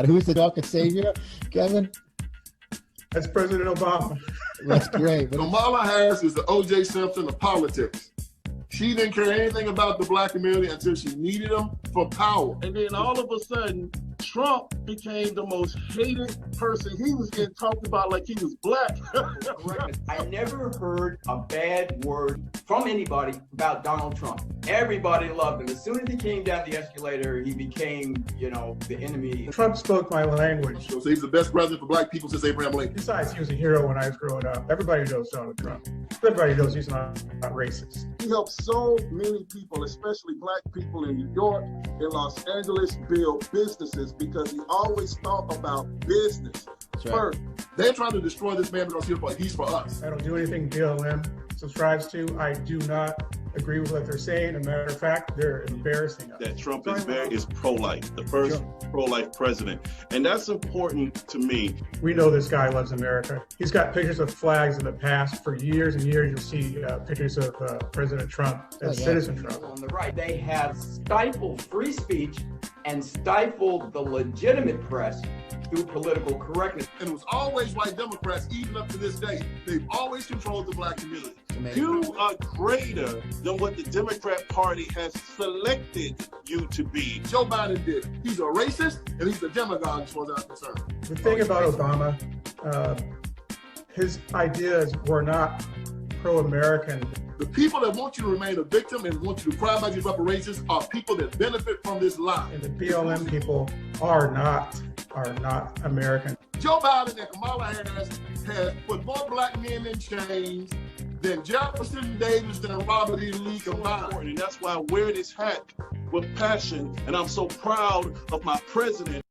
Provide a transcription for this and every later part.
Who's the dark savior, Kevin? That's President Obama. That's great. Kamala Harris is the O.J. Simpson of politics. She didn't care anything about the black community until she needed them for power. And then all of a sudden, Trump became the most hated person. He was getting talked about like he was black. I never heard a bad word from anybody about Donald Trump. Everybody loved him. As soon as he came down the escalator, he became, the enemy. Trump spoke my language. So he's the best president for black people since Abraham Lincoln. Besides, he was a hero when I was growing up. Everybody knows Donald Trump. Everybody knows he's not racist. He helped so many people, especially black people in New York and Los Angeles, build businesses because he always thought about business first. They're trying to destroy this man because he's for us. I don't do anything BLM subscribes to. I do not agree with what they're saying. As a matter of fact, they're embarrassing us. That Trump is pro-life, the first pro-life president. And that's important to me. We know this guy loves America. He's got pictures of flags in the past. For years and years, you'll see pictures of President Trump and Citizen Trump. On the right, they have stifled free speech and stifled the legitimate press through political correctness. And it was always white Democrats, even up to this day. They've always controlled the black community. You are greater than what the Democrat Party has selected you to be. Joe Biden did it. He's a racist and he's a demagogue as far as I'm concerned. The thing about Obama, his ideas were not pro-American. The people that want you to remain a victim and want you to cry about your reparations are people that benefit from this lie. And the BLM people are not American. Joe Biden and Kamala Harris have put more black men in chains than Jefferson Davis and Robert E. Lee combined. And that's why I wear this hat with passion, and I'm so proud of my president.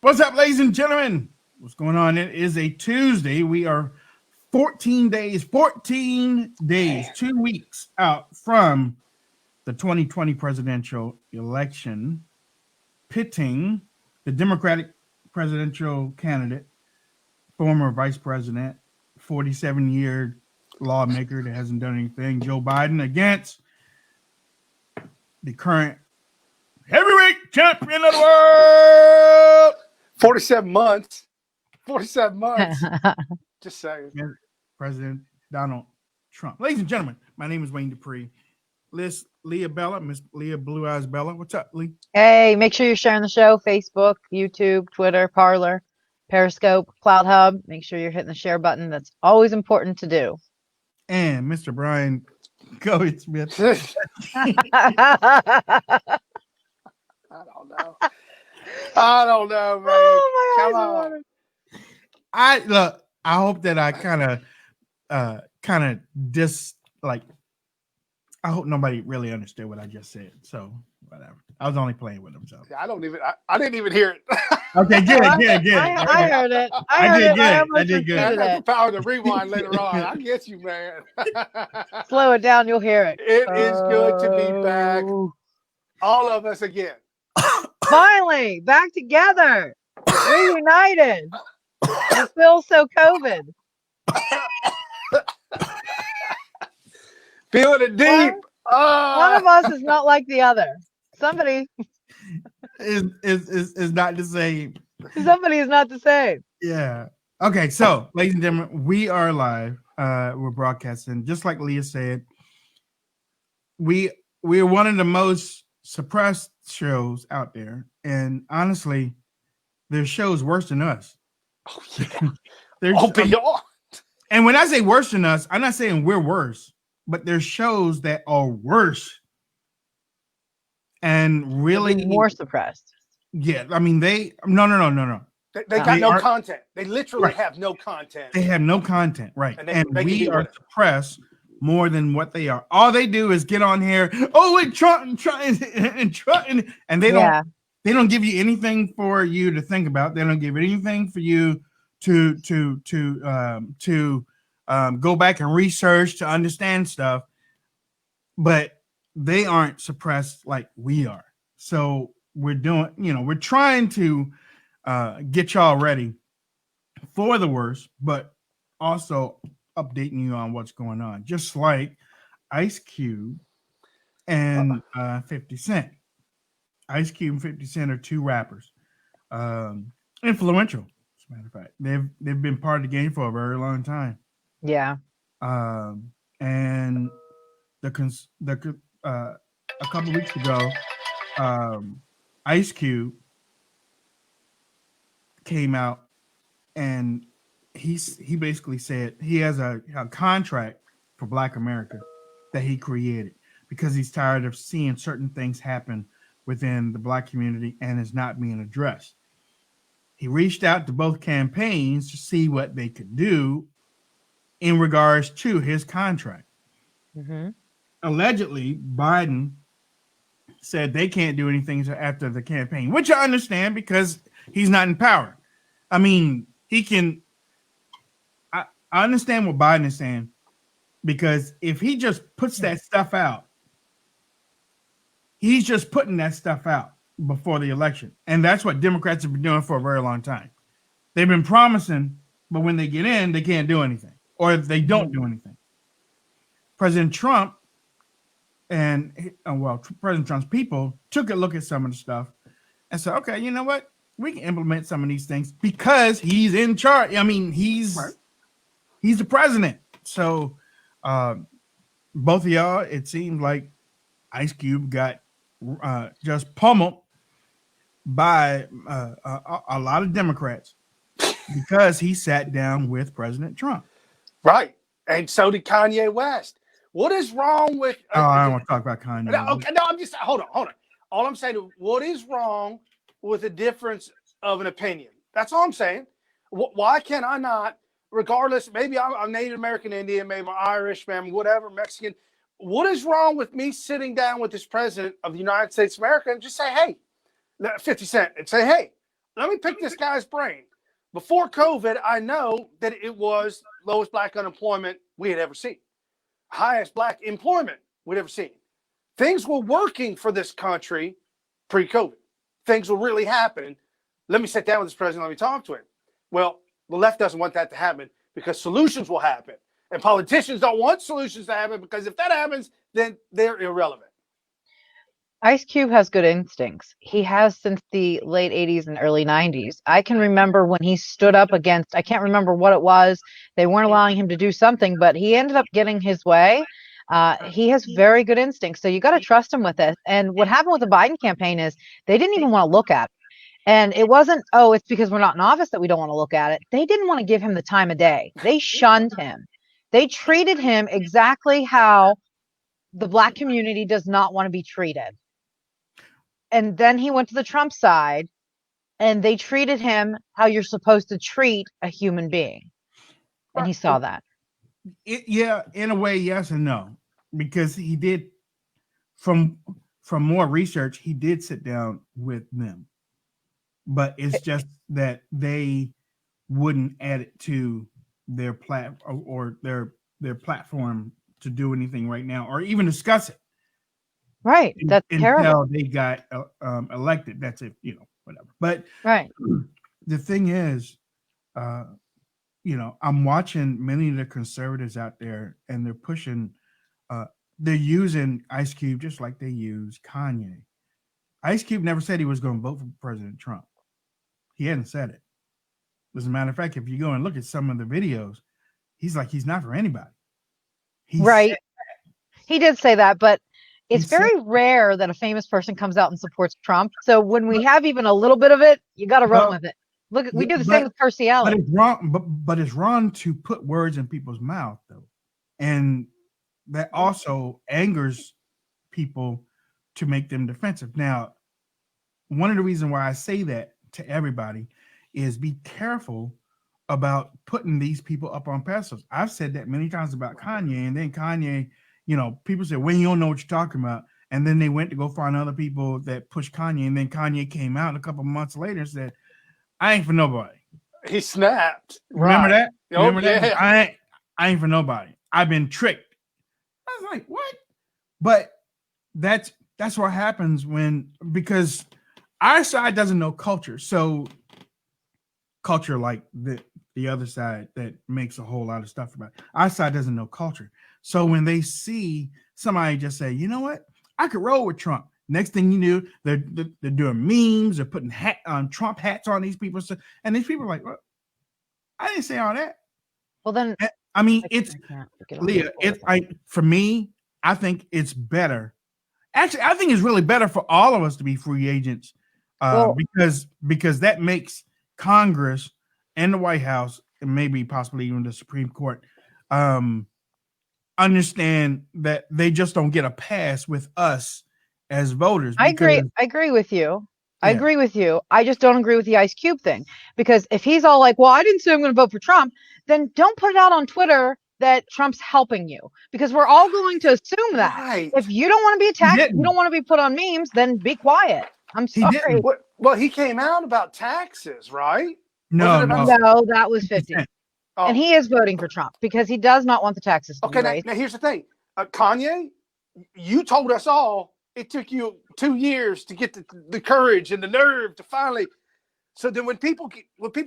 What's up, ladies and gentlemen? What's going on? It is a Tuesday. We are 14 days, 2 weeks out from the 2020 presidential election, pitting the Democratic presidential candidate, former vice president, 47-year lawmaker that hasn't done anything, Joe Biden, against the current heavyweight champion of the world. 47 months. Just saying. President Donald Trump. Ladies and gentlemen, my name is Wayne Dupree. Leah Bella, Miss Leah Blue Eyes Bella. What's up, Lee? Hey, make sure you're sharing the show. Facebook, YouTube, Twitter, Parler, Periscope, Cloud Hub. Make sure you're hitting the share button. That's always important to do. And Mr. Brian Cohen Smith. I don't know, man. Oh, my Come eyes on. I hope that I I hope nobody really understood what I just said. So whatever. I was only playing with them. So I didn't even hear it. Okay, good. I heard it. I did good. I got the power to rewind later on. I get you, man. Slow it down, you'll hear it. It is good to be back. All of us again. Finally, back together. Reunited. We feel so COVID. Feeling it deep. One of us is not like the other. Somebody is not the same. Somebody is not the same. Yeah. Okay, so ladies and gentlemen, we are live. We're broadcasting. Just like Leah said, we're one of the most suppressed shows out there. And honestly, there's shows worse than us. Oh, yeah. Beyond. And when I say worse than us, I'm not saying we're worse, but there's shows that are worse. And really more suppressed. Yeah, I mean no. They got no content. They literally have no content. They have no content, right? And we are suppressed more than what they are. All they do is get on here. Oh, and they don't give you anything for you to think about. They don't give anything for you to go back and research to understand stuff. But they aren't suppressed like we are. So we're doing, we're trying to get y'all ready for the worst, but also updating you on what's going on. Just like Ice Cube and 50 Cent. Ice Cube and 50 Cent are two rappers. Influential, as a matter of fact. They've been part of the game for a very long time. Yeah. And a couple weeks ago, Ice Cube came out and he basically said he has a contract for Black America that he created because he's tired of seeing certain things happen within the Black community and is not being addressed. He reached out to both campaigns to see what they could do in regards to his contract. Mm-hmm. Allegedly, Biden said they can't do anything after the campaign, which I understand because he's not in power. I mean, he can. I understand what Biden is saying because if he just puts that stuff out, he's just putting that stuff out before the election. And that's what Democrats have been doing for a very long time. They've been promising, but when they get in, they can't do anything, or they don't do anything. President Trump and President Trump's people took a look at some of the stuff and said, okay, you know what? We can implement some of these things because he's in charge. I mean, he's the president. So both of y'all, it seemed like Ice Cube got just pummeled by a lot of Democrats because he sat down with President Trump. Right. And so did Kanye West. What is wrong with... I don't want to talk about Kanye. Okay, no, I'm just... Hold on. All I'm saying is, what is wrong with a difference of an opinion? That's all I'm saying. Why can I not, regardless, maybe I'm Native American Indian, maybe I'm Irish, maybe whatever, Mexican. What is wrong with me sitting down with this president of the United States of America and just say, hey, 50 Cent, and say, hey, let me pick this guy's brain. Before COVID, I know that it was lowest Black unemployment we had ever seen, highest Black employment we'd ever seen. Things were working for this country pre-COVID. Things were really happening. Let me sit down with this president. Let me talk to him. Well, the left doesn't want that to happen because solutions will happen. And politicians don't want solutions to happen because if that happens, then they're irrelevant. Ice Cube has good instincts. He has since the late 80s and early 90s. I can remember when he stood up against, I can't remember what it was. They weren't allowing him to do something, but he ended up getting his way. He has very good instincts. So you got to trust him with this. And what happened with the Biden campaign is they didn't even want to look at it. And it wasn't, oh, it's because we're not in office that we don't want to look at it. They didn't want to give him the time of day. They shunned him. They treated him exactly how the Black community does not want to be treated. And then he went to the Trump side and they treated him how you're supposed to treat a human being. And he saw that. Yeah, in a way, yes and no, because he did from more research, he did sit down with them, but it's just that they wouldn't add it to their their platform to do anything right now, or even discuss it. Right. That's terrible. Until they got elected. That's it, whatever. But right. The thing is, I'm watching many of the conservatives out there and they're pushing, they're using Ice Cube just like they use Kanye. Ice Cube never said he was going to vote for President Trump. He hadn't said it. As a matter of fact, if you go and look at some of the videos, he's like, he's not for anybody. Right. He did say that, but it's very rare that a famous person comes out and supports Trump. So when we have even a little bit of it, you got to run with it. Look, we do the same with Percy Allen. But it's wrong. But it's wrong to put words in people's mouth, though, and that also angers people to make them defensive. Now, one of the reasons why I say that to everybody is be careful about putting these people up on pedestals. I've said that many times about Kanye, and then Kanye. People say, well, you don't know what you're talking about. And then they went to go find other people that pushed Kanye. And then Kanye came out a couple months later and said, I ain't for nobody. He snapped. Remember that? Oh, Remember that? I ain't for nobody. I've been tricked. I was like, what? But that's what happens because our side doesn't know culture. So culture like the other side that makes a whole lot of stuff about it. Our side doesn't know culture. So when they see somebody just say, you know what, I could roll with Trump. Next thing you knew, they're doing memes, they're putting Trump hats on these people. And these people are like, well, I didn't say all that. Well, then, I mean, it's Leah. For me, I think it's better. Actually, I think it's really better for all of us to be free agents, because that makes Congress and the White House, and maybe possibly even the Supreme Court, understand that they just don't get a pass with us as voters. I agree with you. I agree with you. I just don't agree with the Ice Cube thing, because if he's all like, well, I didn't say I'm going to vote for Trump, then don't put it out on Twitter that Trump's helping you, because we're all going to assume that. Right. If you don't want to be attacked, you don't want to be put on memes, then be quiet. I'm sorry. Well, he came out about taxes, right? No, that was 50. Oh. And he is voting for Trump because he does not want the taxes to be raised. Now here's the thing. Kanye, you told us all it took you 2 years to get the courage and the nerve to finally. So then when people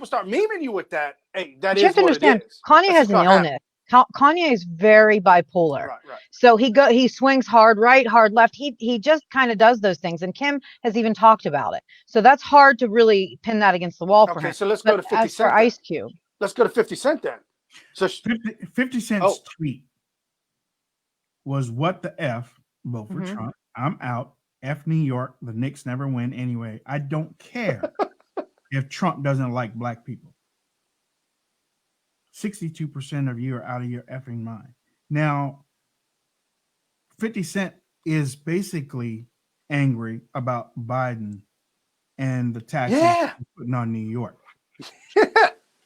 start memeing you with that, hey, that is what it is. Kanye has an illness. Kanye is very bipolar. Right. So he swings hard right, hard left. He just kind of does those things. And Kim has even talked about it. So that's hard to really pin that against the wall for him. So let's go to 50 Cent. For Ice Cube. Let's go to 50 Cent then. So 50 Cent's tweet was, what the F, vote for Trump. I'm out. F New York. The Knicks never win anyway. I don't care if Trump doesn't like black people. 62% of you are out of your effing mind. Now, 50 Cent is basically angry about Biden and the taxes he's putting on New York.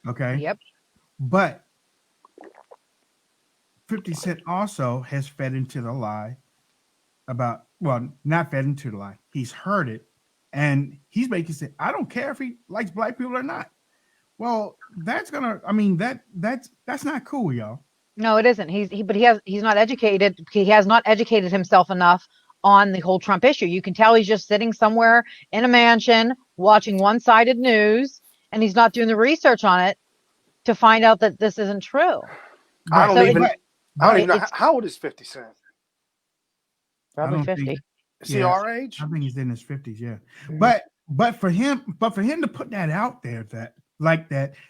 Okay? Yep. But 50 Cent also has fed into the lie about, well, not fed into the lie. He's heard it, and he's basically said, I don't care if he likes black people or not. Well, that's not cool, y'all. No, it isn't. He's not educated. He has not educated himself enough on the whole Trump issue. You can tell he's just sitting somewhere in a mansion watching one-sided news, and he's not doing the research on it to find out that this isn't true. I don't even know. How old is 50 Cent? Probably 50. Is he our age? I think he's in his 50s, yeah. But for him to put that out there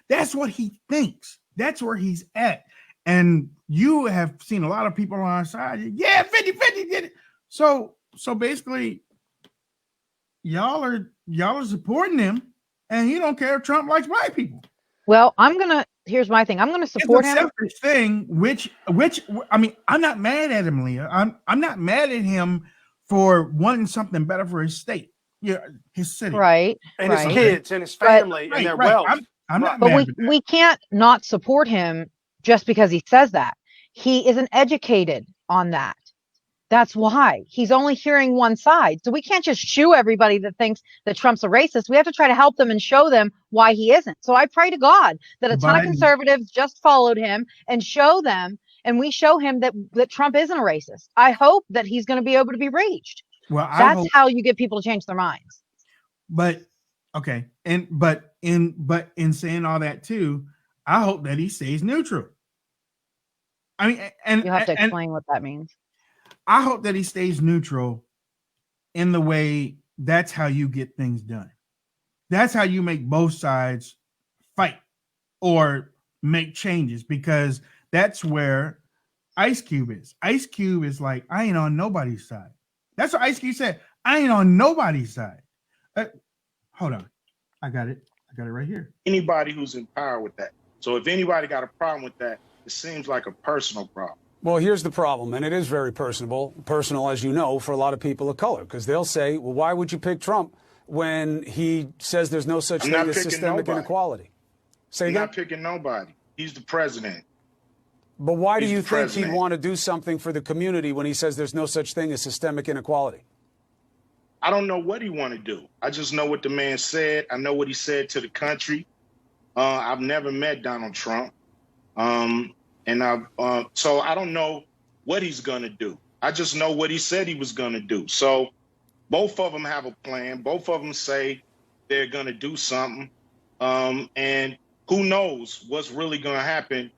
that's what he thinks. That's where he's at. And you have seen a lot of people on our side. Yeah, 50-50 did it. So basically, y'all are supporting him, and he don't care if Trump likes black people. Well, here's my thing. I'm gonna support him. It's a selfish thing, which I mean, I'm not mad at him, Leah. I'm not mad at him for wanting something better for his state. Yeah, his city, right, and his kids and his family and their wealth. I'm not but mad we can't not support him just because he says that. He isn't educated on that. That's why he's only hearing one side. So we can't just shoo everybody that thinks that Trump's a racist. We have to try to help them and show them why he isn't. So I pray to God that a ton of conservatives just followed him and show them, and we show him that Trump isn't a racist. I hope that he's going to be able to be reached. Well, that's how you get people to change their minds. But okay, but in saying all that too, I hope that he stays neutral. I mean, and you have to explain what that means. I hope that he stays neutral in the way that's how you get things done. That's how you make both sides fight or make changes, because that's where Ice Cube is. Ice Cube is like, I ain't on nobody's side. That's what Ice Cube said. I ain't on nobody's side. Hold on. I got it right here. Anybody who's in power with that. So if anybody got a problem with that, it seems like a personal problem. Well, here's the problem, and it is very personal, as you know, for a lot of people of color, because they'll say, well, why would you pick Trump when he says there's no such thing as systemic inequality? Say again? I'm not picking nobody. He's the president. But why do you think he'd want to do something for the community when he says there's no such thing as systemic inequality? I don't know what he want to do. I just know what the man said. I know what he said to the country. I've never met Donald Trump. So I don't know what he's going to do. I just know what he said he was going to do. So Both of them have a plan. Both of them say they're going to do something. And who knows what's really going to happen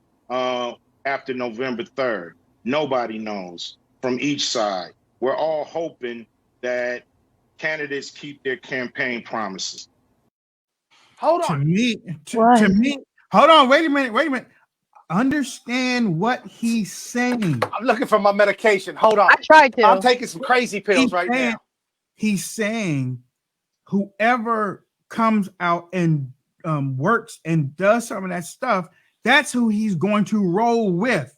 after November 3rd. Nobody knows from each side. We're all hoping that candidates keep their campaign promises. Hold on. To me, hold on. Wait a minute. Understand what he's saying. I'm looking for my medication. Hold on. I tried to. I'm taking some crazy pills now. He's saying whoever comes out and works and does some of that stuff, that's who he's going to roll with.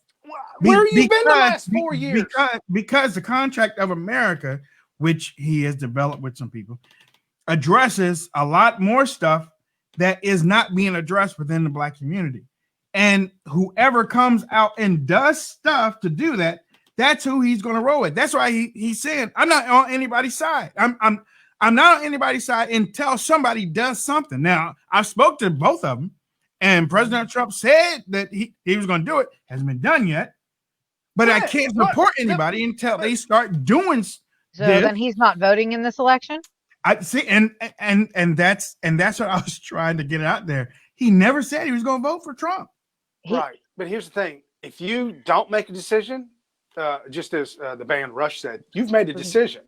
Where have you been the last 4 years? Because the contract of America, which he has developed with some people, addresses a lot more stuff that is not being addressed within the Black community. And whoever comes out and does stuff to do that, that's who he's going to roll with. That's why he's saying, I'm not on anybody's side. I'm not on anybody's side until somebody does something. Now, I spoke to both of them, and President Trump said that he was going to do it. Hasn't been done yet. But I can't support anybody until they start doing. So then he's not voting in this election. I see, and that's what I was trying to get out there. He never said he was going to vote for Trump. Right, but here's the thing: if you don't make a decision, just as the band Rush said, you've made a decision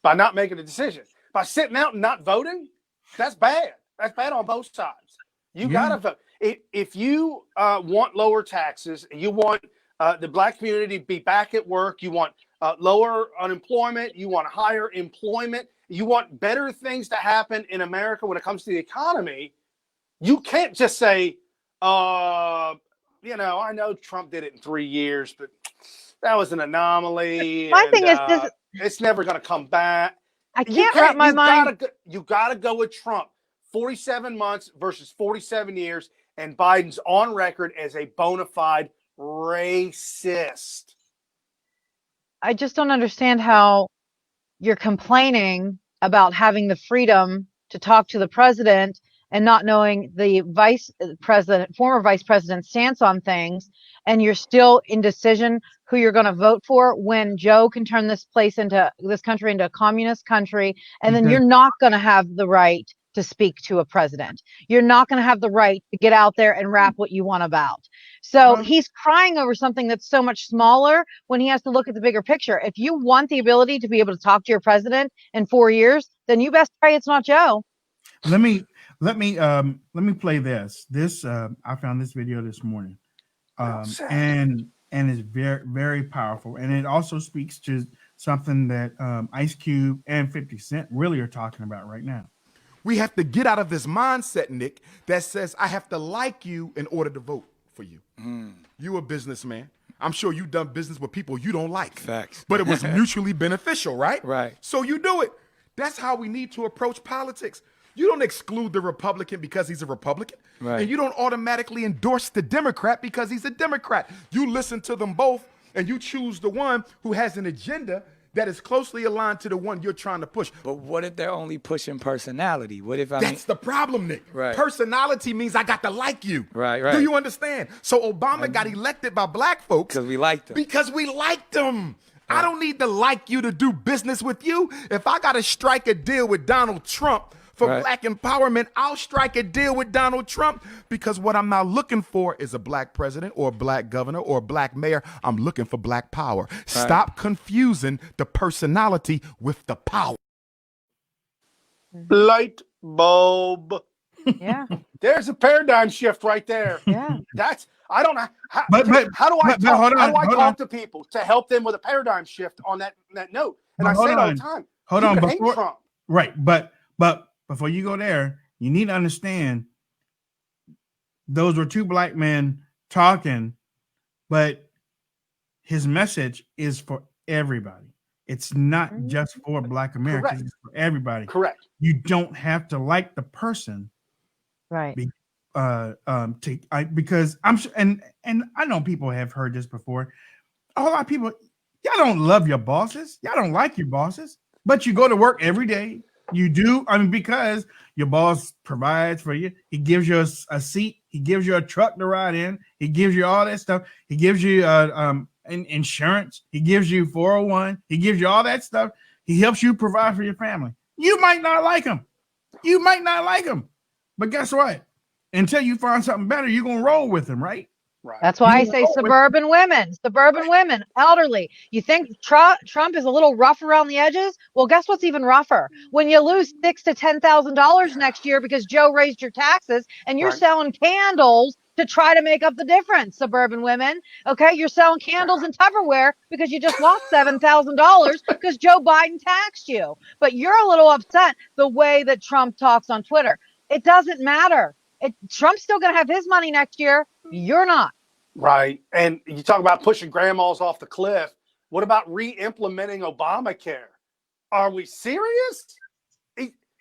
by not making a decision. By sitting out and not voting, that's bad. That's bad on both sides. You gotta vote. If you want lower taxes, you want the Black community to be back at work, you want lower unemployment, you want higher employment, you want better things to happen in America when it comes to the economy, you can't just say, I know Trump did it in 3 years, but that was an anomaly. My thing is, it's never going to come back. I can't wrap my mind. You got to go with Trump. 47 months versus 47 years, and Biden's on record as a bona fide racist. I just don't understand how you're complaining about having the freedom to talk to the president and not knowing the former vice president's stance on things, and you're still indecision who you're going to vote for when Joe can turn this country into a communist country, and then you're not going to have the right to speak to a president. You're not going to have the right to get out there and rap what you want about. So he's crying over something that's so much smaller when he has to look at the bigger picture. If you want the ability to be able to talk to your president in 4 years, then you best pray it's not Joe. Let me play this. I found this video this morning, and it's very, very powerful, and it also speaks to something that Ice Cube and 50 Cent really are talking about right now. We have to get out of this mindset, Nick, that says I have to like you in order to vote for you. You a businessman. I'm sure you've done business with people you don't like. Facts. But it was mutually beneficial, right? Right. So you do it. That's how we need to approach politics. You don't exclude the Republican because he's a Republican. Right. And you don't automatically endorse the Democrat because he's a Democrat. You listen to them both and you choose the one who has an agenda that is closely aligned to the one you're trying to push. But what if they're only pushing personality? What if That's the problem, Nick. Right. Personality means I got to like you. Right. Do you understand? So Obama got elected by black folks because we liked him. Because we liked him. I don't need to like you to do business with you. If I got to strike a deal with Donald Trump for black empowerment, I'll strike a deal with Donald Trump, because what I'm not looking for is a black president or a black governor or a black mayor. I'm looking for black power. Stop confusing the personality with the power. Light bulb. Yeah. There's a paradigm shift right there. Yeah. I don't know how do I talk to people to help them with a paradigm shift on that note? And I say it all the time. Hold on, hate Trump. Right, but before you go there, you need to understand those were two black men talking, but his message is for everybody. It's not just for black Americans, it's for everybody. Correct. You don't have to like the person. Right. Because I'm sure, and I know people have heard this before. A whole lot of people, y'all don't love your bosses. Y'all don't like your bosses, but you go to work every day. You do. because your boss provides for you. He gives you a seat. He gives you a truck to ride in. He gives you all that stuff. He gives you insurance. He gives you 401. He gives you all that stuff. He helps you provide for your family. You might not like him. But guess what? Until you find something better, you're going to roll with him, right? Right. That's why I say suburban women, elderly. You think Trump is a little rough around the edges? Well, guess what's even rougher? When you lose $6,000 to $10,000 next year because Joe raised your taxes and you're selling candles to try to make up the difference, suburban women. Okay, you're selling candles in Tupperware because you just lost $7,000 because Joe Biden taxed you. But you're a little upset the way that Trump talks on Twitter. It doesn't matter. Trump's still going to have his money next year. You're not. Right. And you talk about pushing grandmas off the cliff. What about re-implementing Obamacare? Are we serious?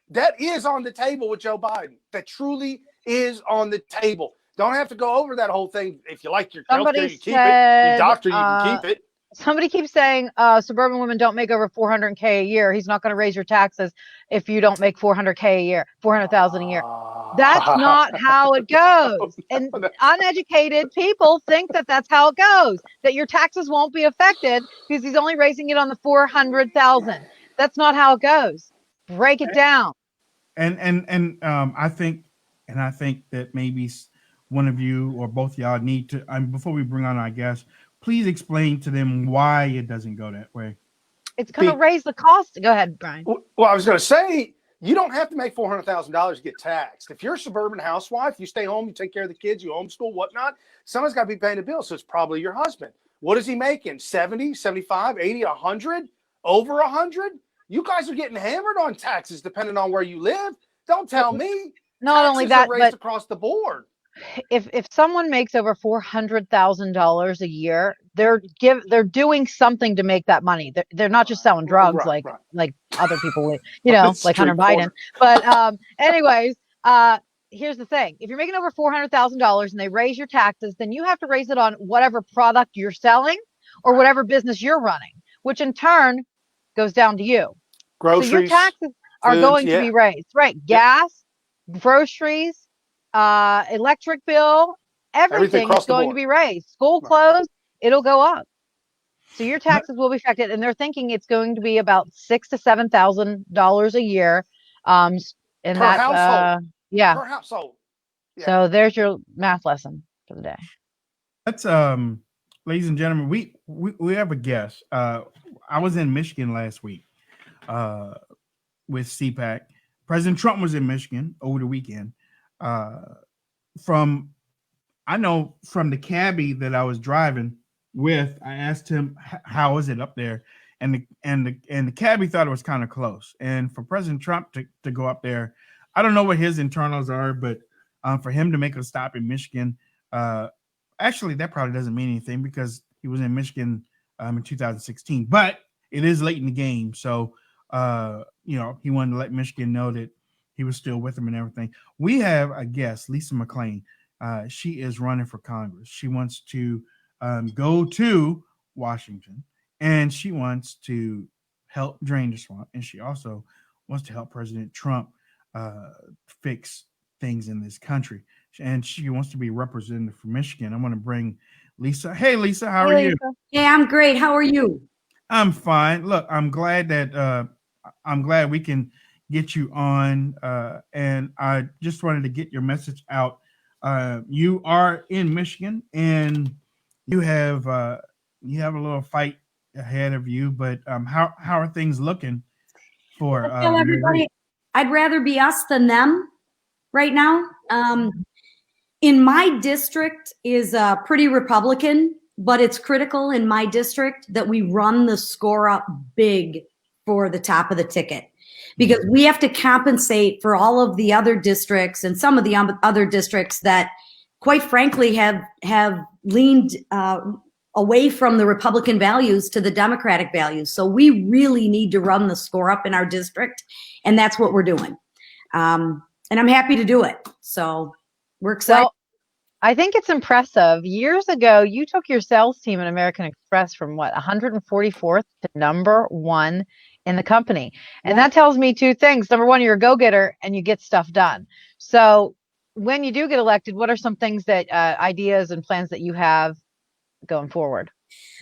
That is on the table with Joe Biden. That truly is on the table. Don't have to go over that whole thing. If you like your healthcare, you keep it. Your doctor, you can keep it. Somebody keeps saying suburban women don't make over $400K a year. He's not going to raise your taxes if you don't make $400K a year, $400,000 a year. That's not how it goes. And uneducated people think that that's how it goes, that your taxes won't be affected because he's only raising it on the $400,000. That's not how it goes. Break it down. And I think that maybe one of you or both of y'all need to, before we bring on our guest, please explain to them why it doesn't go that way. It's going to raise the cost. Go ahead, Brian. Well, I was going to say, you don't have to make $400,000 to get taxed. If you're a suburban housewife, you stay home, you take care of the kids, you homeschool, whatnot, someone's got to be paying the bill. So it's probably your husband. What is he making? 70, 75, 80, 100, over 100? You guys are getting hammered on taxes depending on where you live. Don't tell me. Not only that, raised across the board. If someone makes over $400,000 a year, they're doing something to make that money. They're not just selling drugs like other people, like Hunter Biden. But anyways, here's the thing: if you're making over $400,000 and they raise your taxes, then you have to raise it on whatever product you're selling or whatever business you're running, which in turn goes down to you. Groceries, so your taxes are going to be raised, right? Gas, groceries. Electric bill, everything is going to be raised. School closed, it'll go up. So your taxes will be affected, and they're thinking it's going to be about $6,000 to $7,000 a year. And per household. Per household. Yeah. So there's your math lesson for the day. That's ladies and gentlemen, we have a guest. I was in Michigan last week with CPAC. President Trump was in Michigan over the weekend. From the cabbie that I was driving with, I asked him how is it up there, and the cabbie thought it was kind of close. And for President Trump to go up there, I don't know what his internals are, but for him to make a stop in Michigan, actually that probably doesn't mean anything because he was in Michigan in 2016. But it is late in the game, so he wanted to let Michigan know that he was still with him and everything. We have a guest, Lisa McClain. She is running for Congress. She wants to go to Washington, and she wants to help drain the swamp. And she also wants to help President Trump fix things in this country. And she wants to be representative for Michigan. I want to bring Lisa. Hey, Lisa, how are you? Hey, I'm great. How are you? I'm fine. Look, I'm glad we can get you on, and I just wanted to get your message out. You are in Michigan, and you have a little fight ahead of you. But how are things looking for everybody? I'd rather be us than them right now. In my district is pretty Republican, but it's critical in my district that we run the score up big for the top of the ticket. Because we have to compensate for all of the other districts and some of the other districts that, quite frankly, have leaned away from the Republican values to the Democratic values. So we really need to run the score up in our district, and that's what we're doing. And I'm happy to do it. So we're excited. Well, I think it's impressive. Years ago, you took your sales team at American Express from 144th to number 1 in the company. And that tells me two things. Number one, you're a go-getter and you get stuff done. So when you do get elected, what are some things that ideas and plans that you have going forward?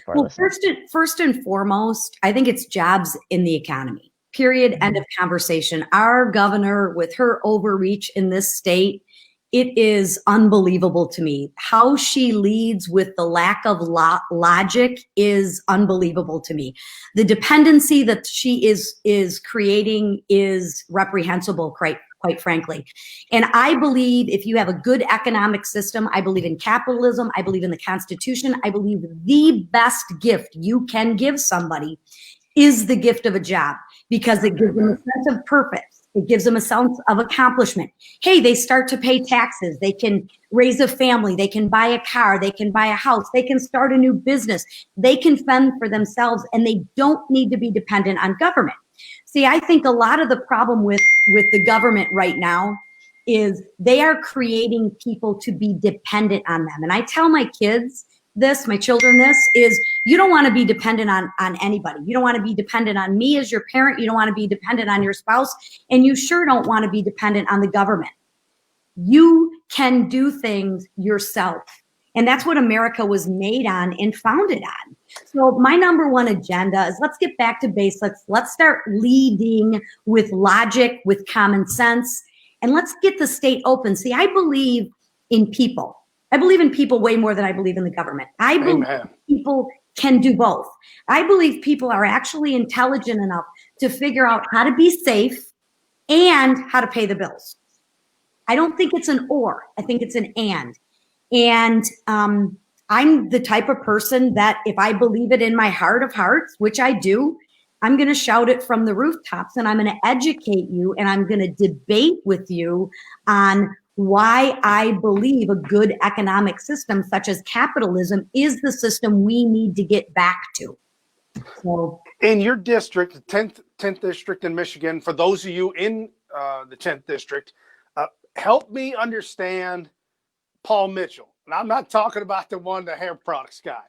Well, first and foremost, I think it's jobs in the economy. Period. End of conversation. Our governor, with her overreach in this state, it is unbelievable to me. How she leads with the lack of logic is unbelievable to me. The dependency that she is creating is reprehensible, quite frankly. And I believe if you have a good economic system, I believe in capitalism, I believe in the Constitution, I believe the best gift you can give somebody is the gift of a job, because it gives them a sense of purpose. It gives them a sense of accomplishment. Hey, they start to pay taxes. They can raise a family. They can buy a car. They can buy a house. They can start a new business. They can fend for themselves, and they don't need to be dependent on government. See, I think a lot of the problem with the government right now is they are creating people to be dependent on them. And I tell my kids this, my children this, is you don't want to be dependent on anybody. You don't want to be dependent on me as your parent. You don't want to be dependent on your spouse. And you sure don't want to be dependent on the government. You can do things yourself. And that's what America was made on and founded on. So my number one agenda is let's get back to basics. Let's start leading with logic, with common sense, and let's get the state open. See, I believe in people. I believe in people way more than I believe in the government. I believe people can do both. I believe people are actually intelligent enough to figure out how to be safe and how to pay the bills. I don't think it's an or. I think it's an and. And I'm the type of person that if I believe it in my heart of hearts, which I do, I'm going to shout it from the rooftops, and I'm going to educate you, and I'm going to debate with you on why I believe a good economic system such as capitalism is the system we need to get back to. So, in your district, the 10th district in Michigan, for those of you in the 10th district, help me understand Paul Mitchell. And I'm not talking about the hair products guy.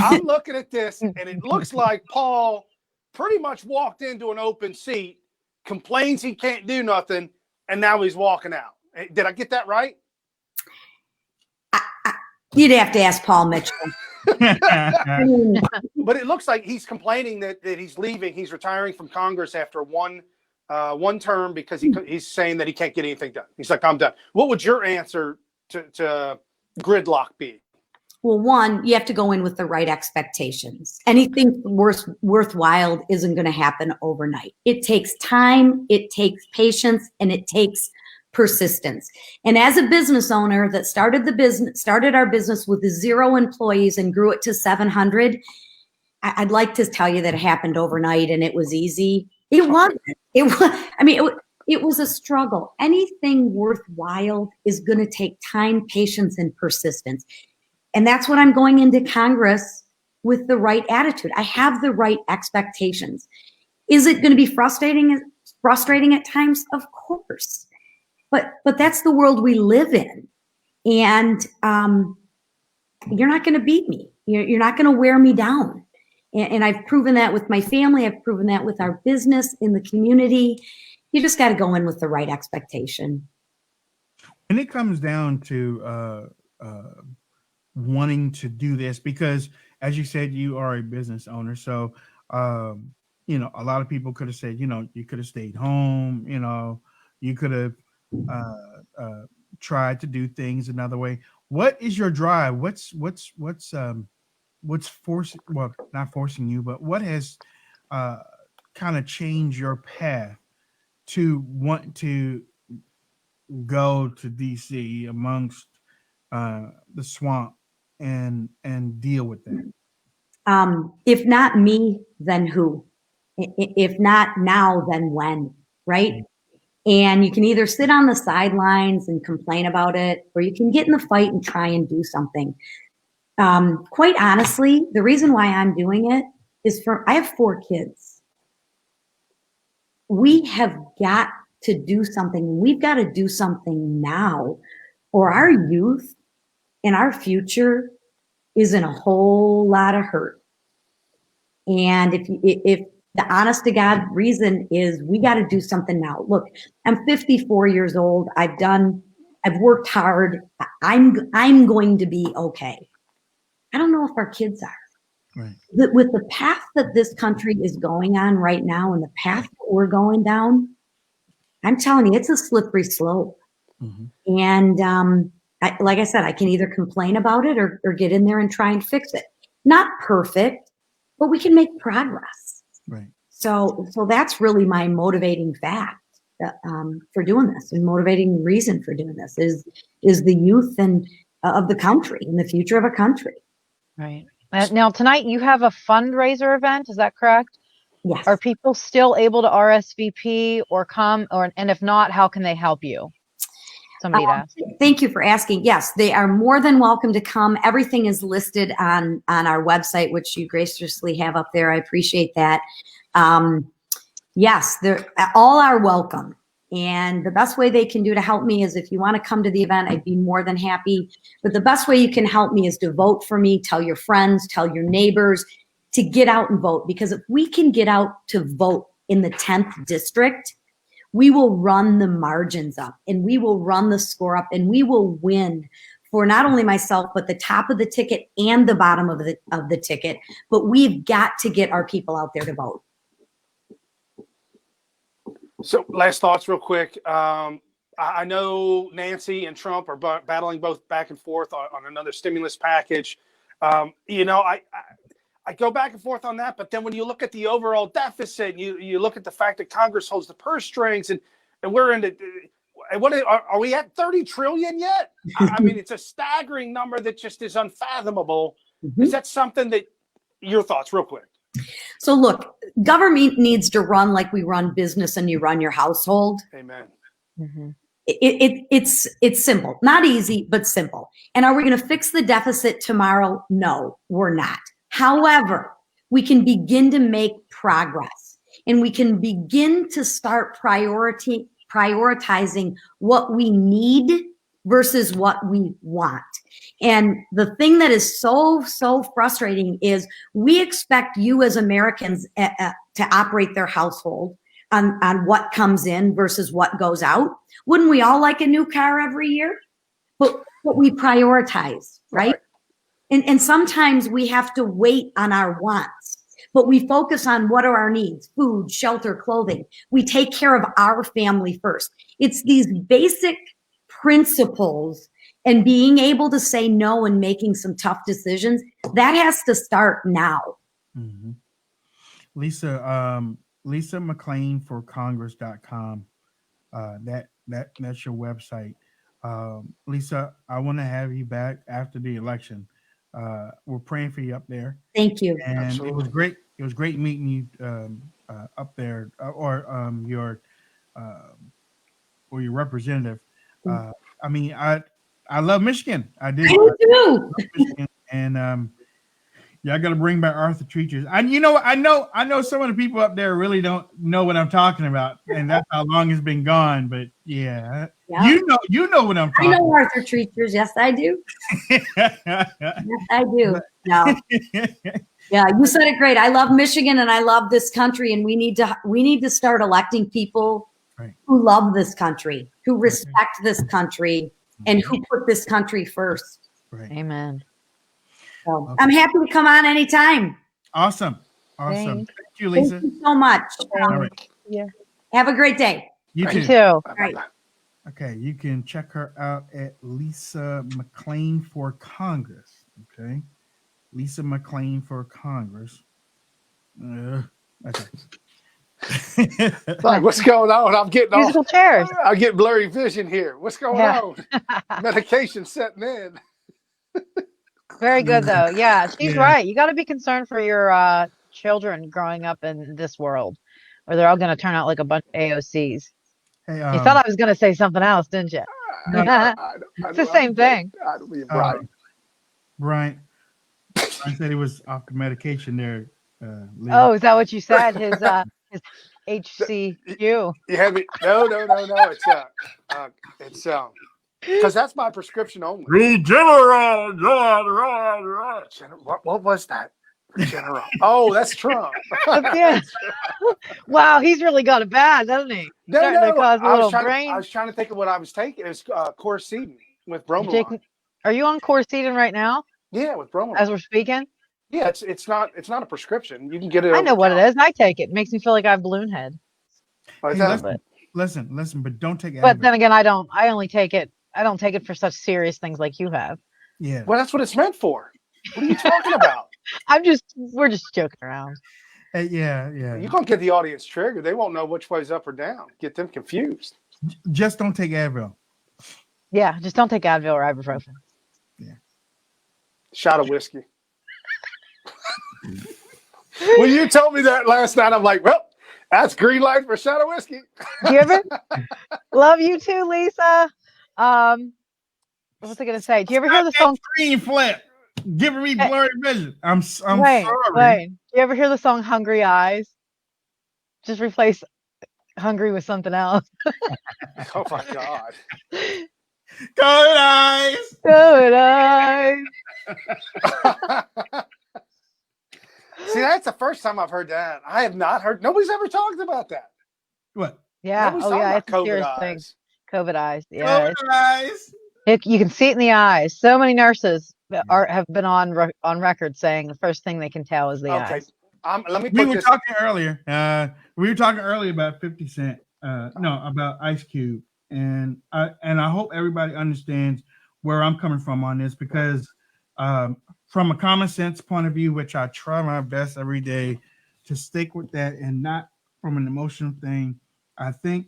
I'm looking at this, and it looks like Paul pretty much walked into an open seat, complains he can't do nothing, and now he's walking out. Did I get that right? You'd have to ask Paul Mitchell. But it looks like he's complaining that he's leaving. He's retiring from Congress after one term because he's saying that he can't get anything done. He's like, I'm done. What would your answer to gridlock be? Well, one, you have to go in with the right expectations. Anything worthwhile isn't going to happen overnight. It takes time, it takes patience, and it takes persistence. And as a business owner that started our business with 0 employees and grew it to 700, I'd like to tell you that it happened overnight and it was easy. It wasn't. It was a struggle. Anything worthwhile is going to take time, patience, and persistence. And that's what I'm going into Congress with the right attitude. I have the right expectations. Is it going to be frustrating at times? Of course. But that's the world we live in. And you're not going to beat me. You're not going to wear me down. And I've proven that with my family. I've proven that with our business in the community. You just got to go in with the right expectation. And it comes down to wanting to do this because, as you said, you are a business owner. So, a lot of people could have said, you could have stayed home. You could have tried to do things another way. What is your drive? What's forcing? Well, not forcing you, but what has kind of changed your path to want to go to DC amongst the swamp and deal with that? If not me, then who? If not now, then when? Right? And you can either sit on the sidelines and complain about it, or you can get in the fight and try and do something. Quite honestly, the reason why I'm doing it is I have 4 kids. We have got to do something. We've got to do something now, or our youth and our future is in a whole lot of hurt. And if the honest to God reason is we got to do something now. Look, I'm 54 years old. I've worked hard. I'm going to be okay. I don't know if our kids are. Right. With the path that this country is going on right now and the path that we're going down, I'm telling you, it's a slippery slope. Mm-hmm. And like I said, I can either complain about it or get in there and try and fix it. Not perfect, but we can make progress. Right. So that's really my motivating fact for doing this, and motivating reason for doing this is the youth and of the country and the future of a country. Right. Now tonight you have a fundraiser event. Is that correct? Yes. Are people still able to RSVP or come, and if not, how can they help you? Somebody asked. Thank you for asking. Yes, they are more than welcome to come. Everything is listed on our website, which you graciously have up there. I appreciate that. Yes, they're all are welcome. And the best way they can do to help me is if you want to come to the event, I'd be more than happy. But the best way you can help me is to vote for me, tell your friends, tell your neighbors to get out and vote. Because if we can get out to vote in the 10th district, we will run the margins up and we will run the score up and we will win for not only myself, but the top of the ticket and the bottom of the ticket. But we've got to get our people out there to vote. So last thoughts real quick. I know Nancy and Trump are battling both back and forth on another stimulus package. I go back and forth on that, but then when you look at the overall deficit, you look at the fact that Congress holds the purse strings, and we're in the are we at 30 trillion yet? I mean, it's a staggering number that just is unfathomable. Mm-hmm. Is that something that your thoughts real quick? So look, government needs to run like we run business and you run your household. Amen. Mm-hmm. It's simple, not easy, but simple. And are we going to fix the deficit tomorrow? No, we're not. However, we can begin to make progress, and we can begin to start prioritizing what we need versus what we want. And the thing that is so frustrating is we expect you as Americans to operate their household on what comes in versus what goes out. Wouldn't we all like a new car every year? But we prioritize, right? And sometimes we have to wait on our wants, but we focus on what are our needs: food, shelter, clothing. We take care of our family first. It's these basic principles and being able to say no and making some tough decisions that has to start now. Mm-hmm. Lisa McLean for Congress.com. That's your website. Lisa, I want to have you back after the election. We're praying for you up there. Thank you. And Absolutely. It was great. It was great meeting you up there, or your representative. I mean, I love Michigan. I do. I do too. Michigan. And I got to bring back Arthur Treacher's. I know some of the people up there really don't know what I'm talking about, and that's how long it's been gone. But yeah. You know what I'm talking about. I know Arthur Treacher's. Yes, I do. Yes, I do. No. Yeah, you said it great. I love Michigan and I love this country, and we need to start electing people who love this country, who respect this country, and who put this country first. Right. Amen. So I'm happy to come on anytime. Awesome. Thanks. Thank you, Lisa. Thank you so much. All right. Yeah. Have a great day. You too. All right. Okay, you can check her out at Lisa McLean for Congress. Okay, Lisa McLean for Congress. Okay. Like, what's going on? I'm getting Musical chairs. I get blurry vision here. What's going on? Medication setting in. Very good though. Yeah, she's right. You got to be concerned for your children growing up in this world, or they're all going to turn out like a bunch of AOCs. Hey, you thought I was going to say something else, didn't you? It's the same thing. Brian said he was off the medication there. Oh, is that what you said? His HCU. You had me. No. It's because that's my prescription only. Regeneron. What was that? Regeneron. Oh, that's Trump. Yeah. Wow, he's really got it bad, doesn't he? No. Cause a little I was trying to think of what I was taking. It was Corsetin with bromelain. Are you on Corsetin right now? Yeah, with bromelain. As we're speaking? Yeah, it's not a prescription. You can get it. I know what it is, and I take it. It makes me feel like I have balloon head. Hey, listen, but don't take. But then again, I don't. I only take it. I don't take it for such serious things like you have. Yeah. Well, that's what it's meant for. What are you talking about? We're just joking around. Yeah. You can't get the audience triggered. They won't know which way's up or down. Get them confused. Just don't take Advil. Yeah, just don't take Advil or ibuprofen. Yeah. Shot of whiskey. When you told me that last night, I'm like, well, that's green light for a shot of whiskey. Do you ever? Love you too, Lisa. What was I gonna say? Do you ever hear the song Screen Flip? Giving me blurry vision. I'm Wayne, sorry. Wayne, do you ever hear the song Hungry Eyes? Just replace hungry with something else. Oh my God. Good eyes. Good eyes. See, that's the first time I've heard that. I have not heard. Nobody's ever talked about that. What? Yeah. Nobody's talking Yeah. about It's a serious COVID thing. eyes. COVID eyes. Yeah. Good eyes. You can see it in the eyes. So many nurses have been on record saying the first thing they can tell is the eyes. Let me. We were talking earlier. We were talking earlier about 50 Cent. About Ice Cube, and I hope everybody understands where I'm coming from on this, because from a common sense point of view, which I try my best every day to stick with that, and not from an emotional thing. I think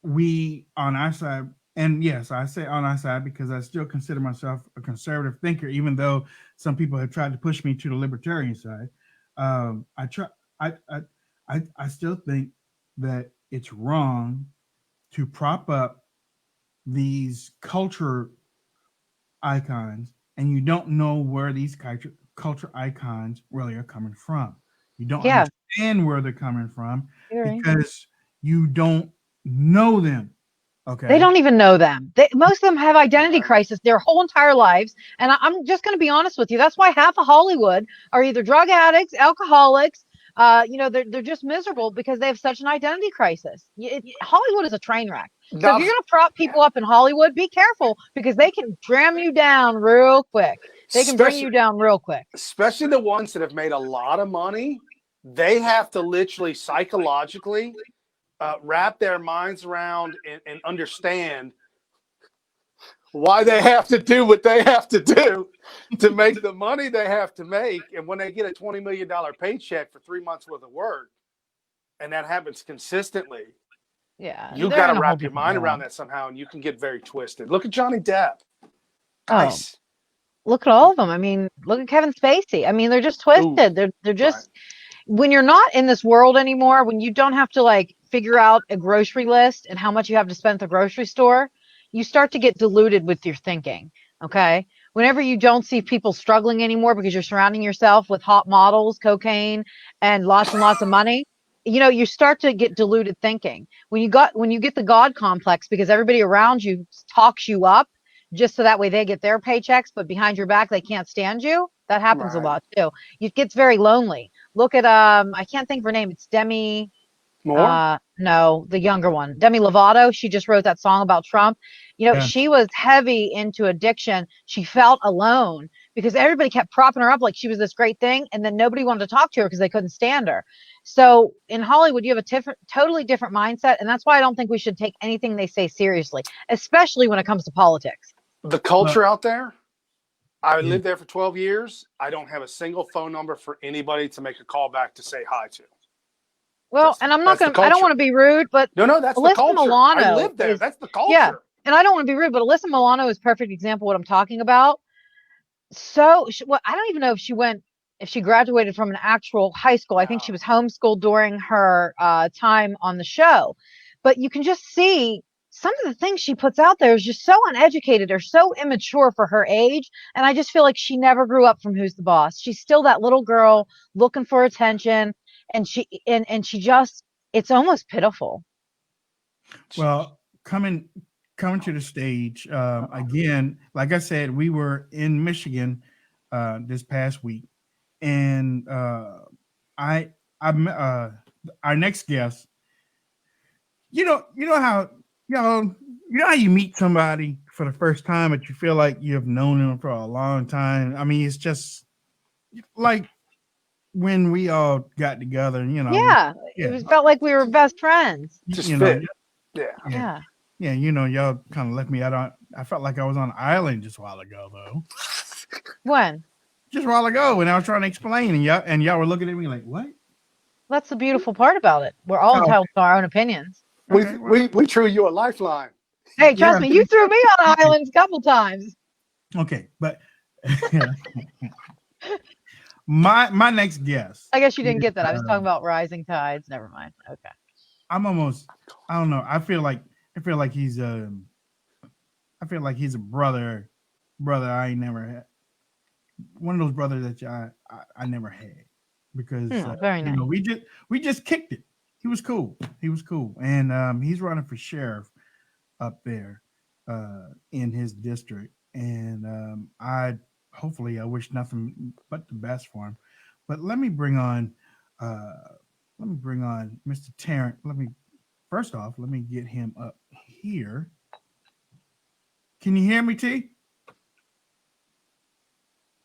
we on our side, and yes, I say on our side because I still consider myself a conservative thinker, even though some people have tried to push me to the libertarian side. I still think that it's wrong to prop up these culture icons, and you don't know where these culture icons really are coming from. You don't understand where they're coming from because you don't know them. Okay. They don't even know them. Most of them have identity crisis their whole entire lives. And I'm just going to be honest with you. That's why half of Hollywood are either drug addicts, alcoholics. They're just miserable because they have such an identity crisis. Hollywood is a train wreck. So if you're going to prop people up in Hollywood, be careful, because they can dram you down real quick. They can bring you down real quick. Especially the ones that have made a lot of money. They have to literally psychologically wrap their minds around and understand why they have to do what they have to do to make the money they have to make. And when they get a $20 million paycheck for 3 months worth of work, and that happens consistently, you got to wrap your mind around that somehow, and you can get very twisted. Look at Johnny Depp. Nice. Look at all of them. I mean, look at Kevin Spacey. I mean, they're just twisted. They're just, when you're not in this world anymore, when you don't have to like figure out a grocery list and how much you have to spend at the grocery store, you start to get diluted with your thinking. Okay. Whenever you don't see people struggling anymore because you're surrounding yourself with hot models, cocaine, and lots of money, you start to get diluted thinking. When you get the God complex because everybody around you talks you up just so that way they get their paychecks, but behind your back, they can't stand you. That happens a lot too. It gets very lonely. Look at, I can't think of her name. It's Demi Moore? No, the younger one, Demi Lovato. She just wrote that song about Trump. She was heavy into addiction. She felt alone because everybody kept propping her up like she was this great thing, and then nobody wanted to talk to her because they couldn't stand her. So in Hollywood, you have a totally different mindset, and that's why I don't think we should take anything they say seriously, especially when it comes to politics. The culture out there, I lived there for 12 years. I don't have a single phone number for anybody to make a call back to say hi to. Well, and I'm not going to, I don't want to be rude, but no, that's Alyssa the culture. Milano I lived there. That's the culture. Yeah. And I don't want to be rude, but Alyssa Milano is a perfect example of what I'm talking about. So I don't even know if she graduated from an actual high school. I think she was homeschooled during her time on the show, but you can just see some of the things she puts out there is just so uneducated or so immature for her age. And I just feel like she never grew up from Who's the Boss. She's still that little girl looking for attention. And she just, it's almost pitiful. Well, coming to the stage again, like I said, we were in Michigan this past week, and our next guest, you know how you meet somebody for the first time, but you feel like you've known them for a long time. I mean, it's just like when we all got together, you know. Yeah, it felt like we were best friends. Just you fit. know, Yeah. yeah, you know, y'all kind of left me out on. I felt like I was on an island just a while ago, though. When? Just a while ago, when I was trying to explain, and y'all were looking at me like, "What?" That's the beautiful part about it. We're all entitled to our own opinions. We threw you a lifeline. Hey, trust me, you threw me on islands a couple times. Okay, but my next guess. I guess you didn't get that. I was talking about rising tides. Never mind. Okay. I'm almost. I don't know. I feel like he's a brother I ain't never had. One of those brothers that I never had because very nice. You know, we just kicked it. He was cool, and he's running for sheriff up there in his district, and I wish nothing but the best for him. But let me bring on Mr. Terrence. Let me get him up here. Can you hear me, T?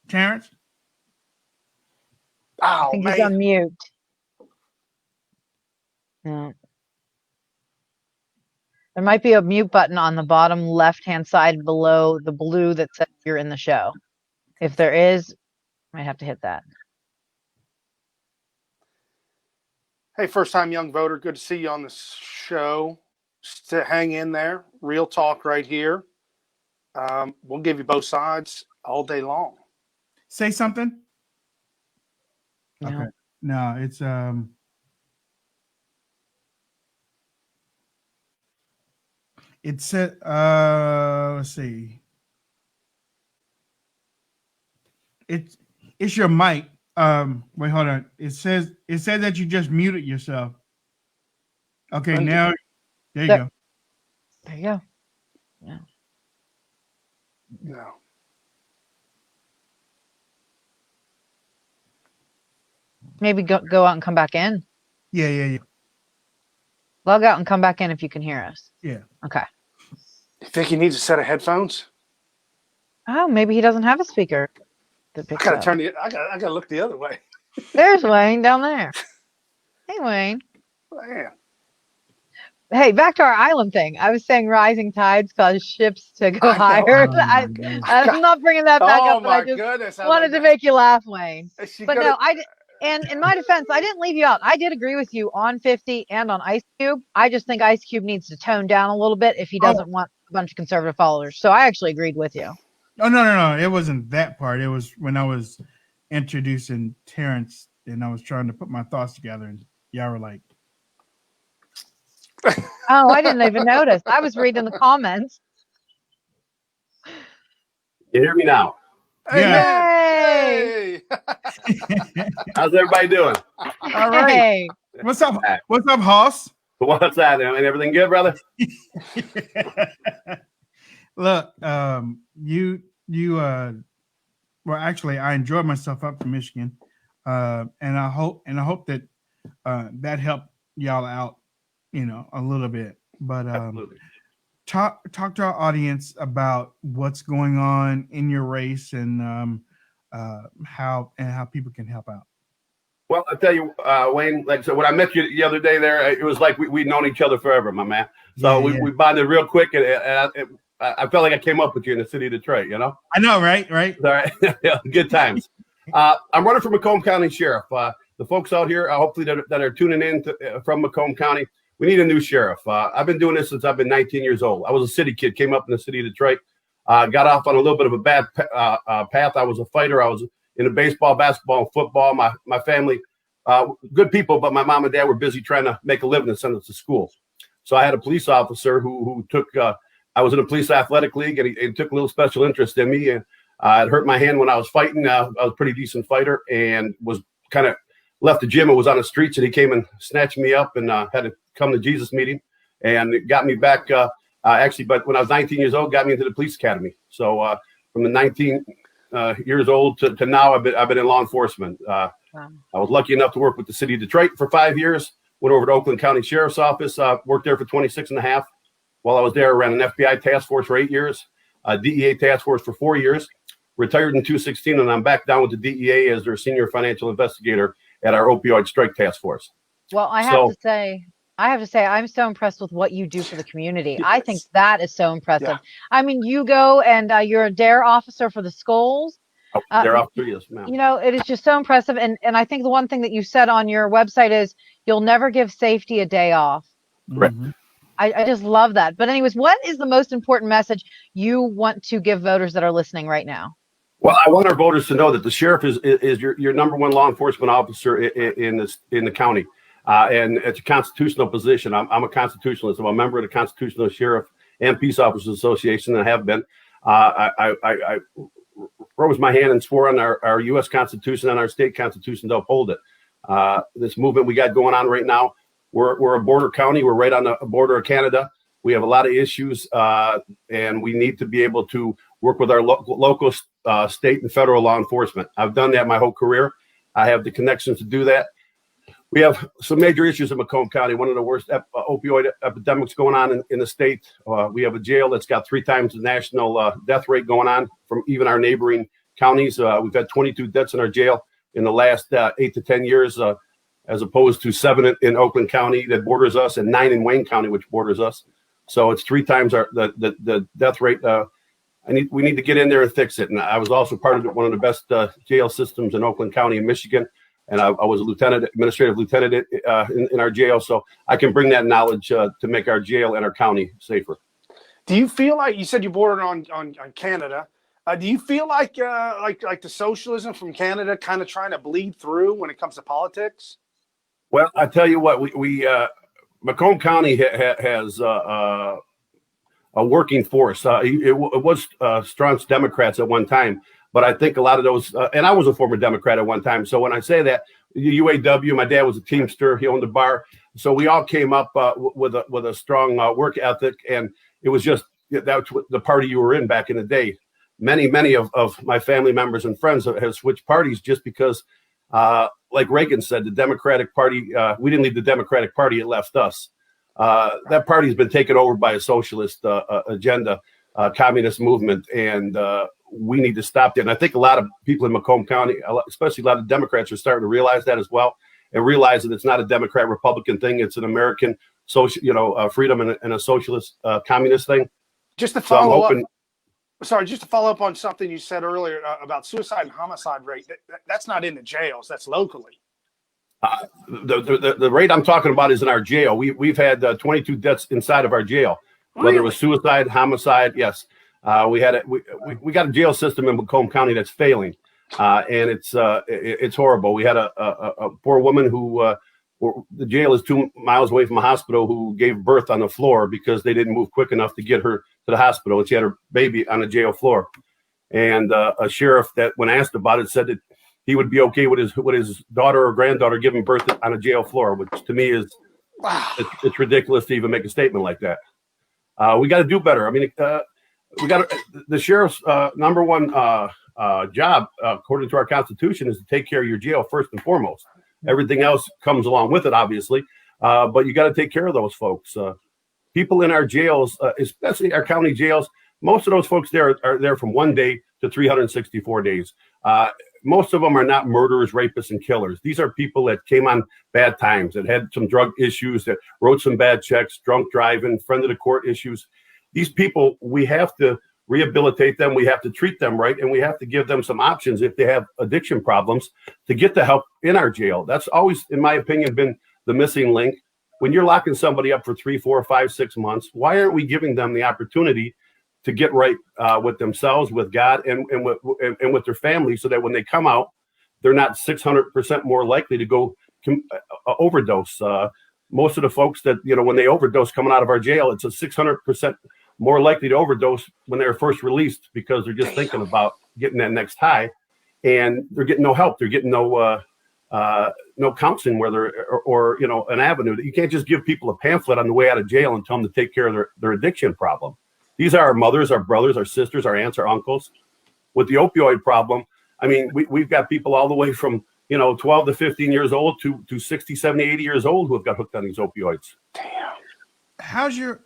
Terrence? I think he's on mute. No. There might be a mute button on the bottom left-hand side below the blue that says you're in the show. If there is, I might have to hit that. Hey, first-time young voter, good to see you on the show. Just to hang in there. Real talk right here. We'll give you both sides all day long. Say something. No. Okay. No, it's it said let's see. It's your mic. Wait, hold on. It says that you just muted yourself. Okay, now there you go. There you go. Yeah. No. Maybe go out and come back in. Yeah. Log out and come back in if you can hear us. Yeah. Okay. You think he needs a set of headphones? Oh, maybe he doesn't have a speaker. I gotta look the other way. There's Wayne down there. Hey, Wayne. Man. Hey, back to our island thing. I was saying rising tides cause ships to go higher. I'm not bringing that back up, but I just wanted to make you laugh, Wayne. But no, and in my defense, I didn't leave you out. I did agree with you on 50 and on Ice Cube. I just think Ice Cube needs to tone down a little bit if he doesn't want a bunch of conservative followers. So I actually agreed with you. Oh, no. It wasn't that part. It was when I was introducing Terrence and I was trying to put my thoughts together, and y'all were like, oh, I didn't even notice. I was reading the comments. You hear me now? Yay! How's everybody doing? All right. Hey. What's up? What's up, Hoss? What's that? And everything good, brother? Look, well, actually, I enjoyed myself up in Michigan, and I hope that that helped y'all out, a little bit. But talk to our audience about what's going on in your race and how people can help out. Well, I tell you, Wayne, like I said, when I met you the other day there, it was like we'd known each other forever, my man. So we bonded real quick, and I felt like I came up with you in the city of Detroit, I know, right? All right. Yeah, good times. I'm running for Macomb County Sheriff. The folks out here, hopefully that are tuning in from Macomb County, we need a new sheriff. I've been doing this since I've been 19 years old. I was a city kid, came up in the city of Detroit, got off on a little bit of a bad path. I was a fighter. I was into baseball, basketball, and football. My family, good people, but my mom and dad were busy trying to make a living and send us to school. So I had a police officer who took, I was in a police athletic league, and he took a little special interest in me. And it hurt my hand when I was fighting. I was a pretty decent fighter and was kind of left the gym and was on the streets, and he came and snatched me up and had to come to Jesus meeting, and it got me back but when I was 19 years old, got me into the police academy. So from the 19 years old to now, I've been in law enforcement. I was lucky enough to work with the city of Detroit for 5 years, went over to Oakland County Sheriff's Office, worked there for 26 and a half. While I was there, I ran an FBI task force for 8 years, DEA task force for 4 years. retired in 2016, and I'm back down with the DEA as their senior financial investigator at our opioid strike task force. Well, I have to say, I'm so impressed with what you do for the community. Yes. I think that is so impressive. Yeah. I mean, you go and you're a DARE officer for the schools. DARE officer, yes, ma'am. You know, it is just so impressive. And I think the one thing that you said on your website is you'll never give safety a day off. Right. I just love that. But anyways, what is the most important message you want to give voters that are listening right now? Well, I want our voters to know that the sheriff is your number one law enforcement officer in the county. And it's a constitutional position. I'm a constitutionalist. I'm a member of the Constitutional Sheriff and Peace Officers Association, and I have been. I rose my hand and swore on our U.S. Constitution and our state constitution to uphold it. This movement we got going on right now, we're a border county. We're right on the border of Canada. We have a lot of issues, and we need to be able to work with our local, state, and federal law enforcement. I've done that my whole career. I have the connections to do that. We have some major issues in Macomb County, one of the worst opioid epidemics going on in the state. We have a jail that's got 3 times the national death rate going on from even our neighboring counties. We've had 22 deaths in our jail in the last 8 to 10 years, as opposed to 7 in Oakland County that borders us and 9 in Wayne County, which borders us. So it's 3 times the death rate. We need to get in there and fix it. And I was also part of one of the best jail systems in Oakland County in Michigan. And I was a administrative lieutenant in our jail. So I can bring that knowledge to make our jail and our county safer. Do you feel like, you said you bordered on Canada. Do you feel like the socialism from Canada kind of trying to bleed through when it comes to politics? Well, I tell you what, we Macomb County has a working force. It was staunch Democrats at one time. But I think a lot of those, and I was a former Democrat at one time. So when I say that, UAW, my dad was a Teamster. He owned a bar. So we all came up with a strong work ethic. And it was just, that's the party you were in back in the day. Many of my family members and friends have switched parties just because, like Reagan said, the Democratic Party, we didn't leave the Democratic Party, it left us. That party's been taken over by a socialist agenda, communist movement. And we need to stop that. And I think a lot of people in Macomb County, especially a lot of Democrats, are starting to realize that as well, and realize that it's not a Democrat-Republican thing. It's an American social, freedom and a socialist communist thing. Just to follow up on something you said earlier about suicide and homicide rate. That's not in the jails. That's locally. The rate I'm talking about is in our jail. We've had 22 deaths inside of our jail, whether it was suicide, homicide. Yes. We got a jail system in Macomb County that's failing, and it's horrible. We had a poor woman who the jail is 2 miles away from a hospital who gave birth on the floor because they didn't move quick enough to get her to the hospital, and she had her baby on the jail floor. And a sheriff that, when asked about it, said that he would be okay with his daughter or granddaughter giving birth on a jail floor, which to me is it's ridiculous to even make a statement like that. We got to do better. I mean. We got the sheriff's number one job, according to our Constitution, is to take care of your jail first and foremost. Everything else comes along with it, obviously, but you got to take care of those folks. People in our jails, especially our county jails, most of those folks there are there from 1 day to 364 days. Most of them are not murderers, rapists, and killers. These are people that came on bad times, that had some drug issues, that wrote some bad checks, drunk driving, friend of the court issues. These people, we have to rehabilitate them. We have to treat them right. And we have to give them some options if they have addiction problems to get the help in our jail. That's always, in my opinion, been the missing link. When you're locking somebody up for 3, 4, 5, 6 months, why aren't we giving them the opportunity to get right with themselves, with God, and with their family, so that when they come out, they're not 600% more likely to go overdose. Most of the folks that, when they overdose coming out of our jail, it's a 600% more likely to overdose when they're first released, because they're just thinking about getting that next high, and they're getting no help. They're getting no counseling, or an avenue. You can't just give people a pamphlet on the way out of jail and tell them to take care of their addiction problem. These are our mothers, our brothers, our sisters, our aunts, our uncles. With the opioid problem, I mean, we've got people all the way from 12 to 15 years old to 60, 70, 80 years old who have got hooked on these opioids. Damn. How's your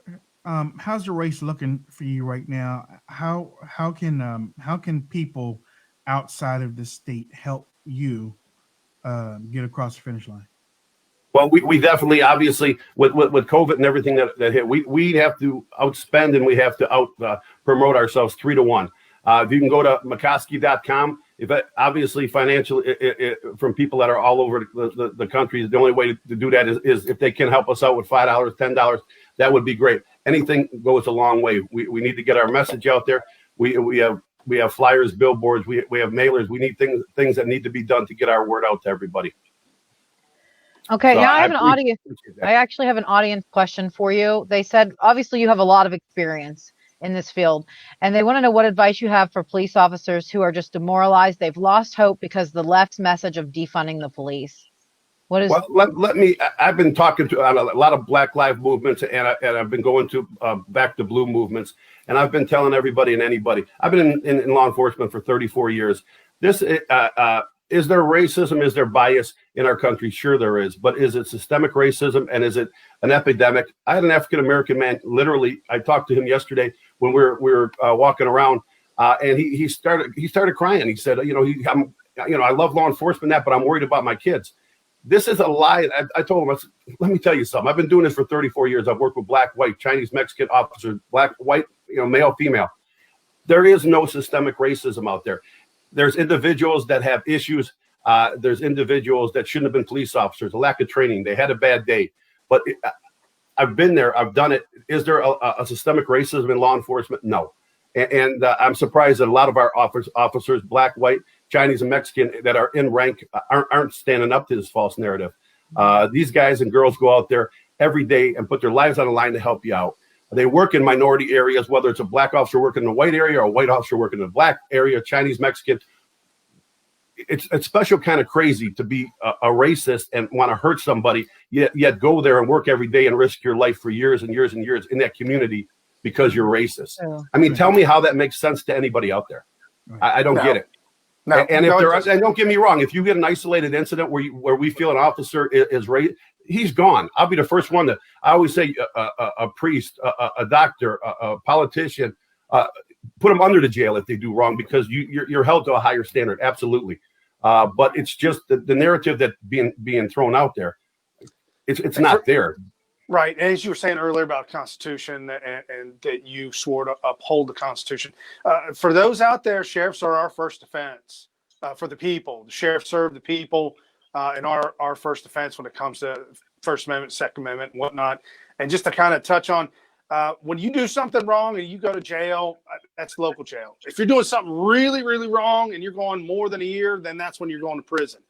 how's the race looking for you right now? How can people outside of the state help you get across the finish line? Well, we definitely, obviously, with COVID and everything that hit, we have to outspend and we have to promote ourselves 3-1. If you can go to McCoskey.com, obviously financial from people that are all over the country, the only way to do that is if they can help us out with $5, $10, that would be great. Anything goes a long way. We need to get our message out there. We have flyers, billboards, we have mailers. We need things that need to be done to get our word out to everybody. Okay, So now I have an audience. I actually have an audience question for you. They said, obviously, you have a lot of experience in this field, and they want to know what advice you have for police officers who are just demoralized. They've lost hope because of the left's message of defunding the police. What is? Well, let me. I've been talking to a lot of Black Lives movements, and I've been going to Back to Blue movements, and I've been telling everybody and anybody. I've been in law enforcement for 34 years. This is there racism? Is there bias in our country? Sure, there is. But is it systemic racism, and is it an epidemic? I had an African American man. Literally, I talked to him yesterday when we were walking around, and he started crying. He said, I love law enforcement, but I'm worried about my kids. This is a lie. I told him, let me tell you something. I've been doing this for 34 years. I've worked with black, white, Chinese, Mexican officers, black, white, male, female. There is no systemic racism out there. There's individuals that have issues. There's individuals that shouldn't have been police officers, a lack of training. They had a bad day. But I've been there. I've done it. Is there a systemic racism in law enforcement? No. And I'm surprised that a lot of our officers, black, white, Chinese, and Mexican, that are in rank aren't standing up to this false narrative. These guys and girls go out there every day and put their lives on the line to help you out. They work in minority areas, whether it's a black officer working in a white area or a white officer working in a black area, Chinese, Mexican. It's a special kind of crazy to be a racist and want to hurt somebody, yet go there and work every day and risk your life for years and years and years in that community because you're racist. I mean, tell me how that makes sense to anybody out there. I don't get it. No, and if there are, and don't get me wrong, if you get an isolated incident where we feel an officer is racist, he's gone. I'll be the first one I always say a priest, a doctor, a politician, put them under the jail if they do wrong, because you're held to a higher standard. Absolutely. But it's just the narrative that being thrown out there. It's not there. Right. And as you were saying earlier about Constitution and that you swore to uphold the Constitution. For those out there, sheriffs are our first defense for the people. The sheriffs serve the people and our first defense when it comes to First Amendment, Second Amendment, and whatnot. And just to kind of touch on, when you do something wrong and you go to jail, that's local jail. If you're doing something really, really wrong and you're going more than a year, then that's when you're going to prison.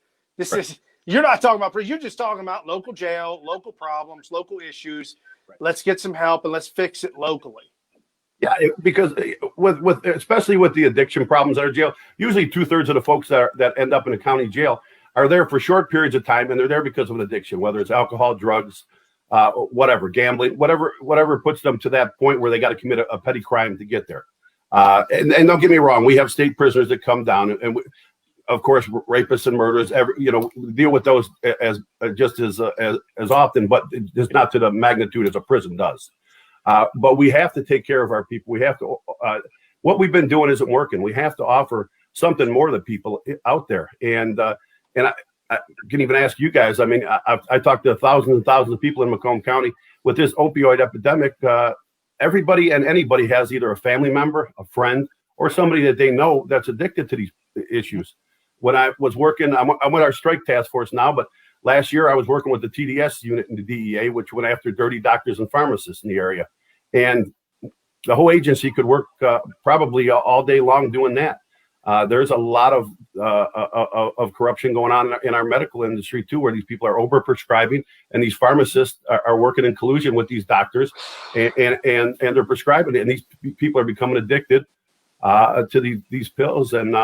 You're not talking about prison. You're just talking about local jail, local problems, local issues. Right. Let's get some help and let's fix it locally. Yeah, because with especially with the addiction problems at our jail, usually 2/3 of the folks that end up in a county jail are there for short periods of time, and they're there because of an addiction, whether it's alcohol, drugs, whatever, gambling, whatever puts them to that point where they got to commit a petty crime to get there. And don't get me wrong, we have state prisoners that come down, and of course, rapists and murderers, deal with those as often, but just not to the magnitude as a prison does. But we have to take care of our people. We have to. What we've been doing isn't working. We have to offer something more to people out there. And I can even ask you guys. I mean, I talked to thousands and thousands of people in Macomb County with this opioid epidemic. Everybody and anybody has either a family member, a friend, or somebody that they know that's addicted to these issues. When I was working, I'm with our strike task force now, but last year I was working with the TDS unit in the DEA, which went after dirty doctors and pharmacists in the area. And the whole agency could work probably all day long doing that. There's a lot of corruption going on in our medical industry too, where these people are overprescribing, and these pharmacists are working in collusion with these doctors, and they're prescribing it, and these people are becoming addicted to these pills. And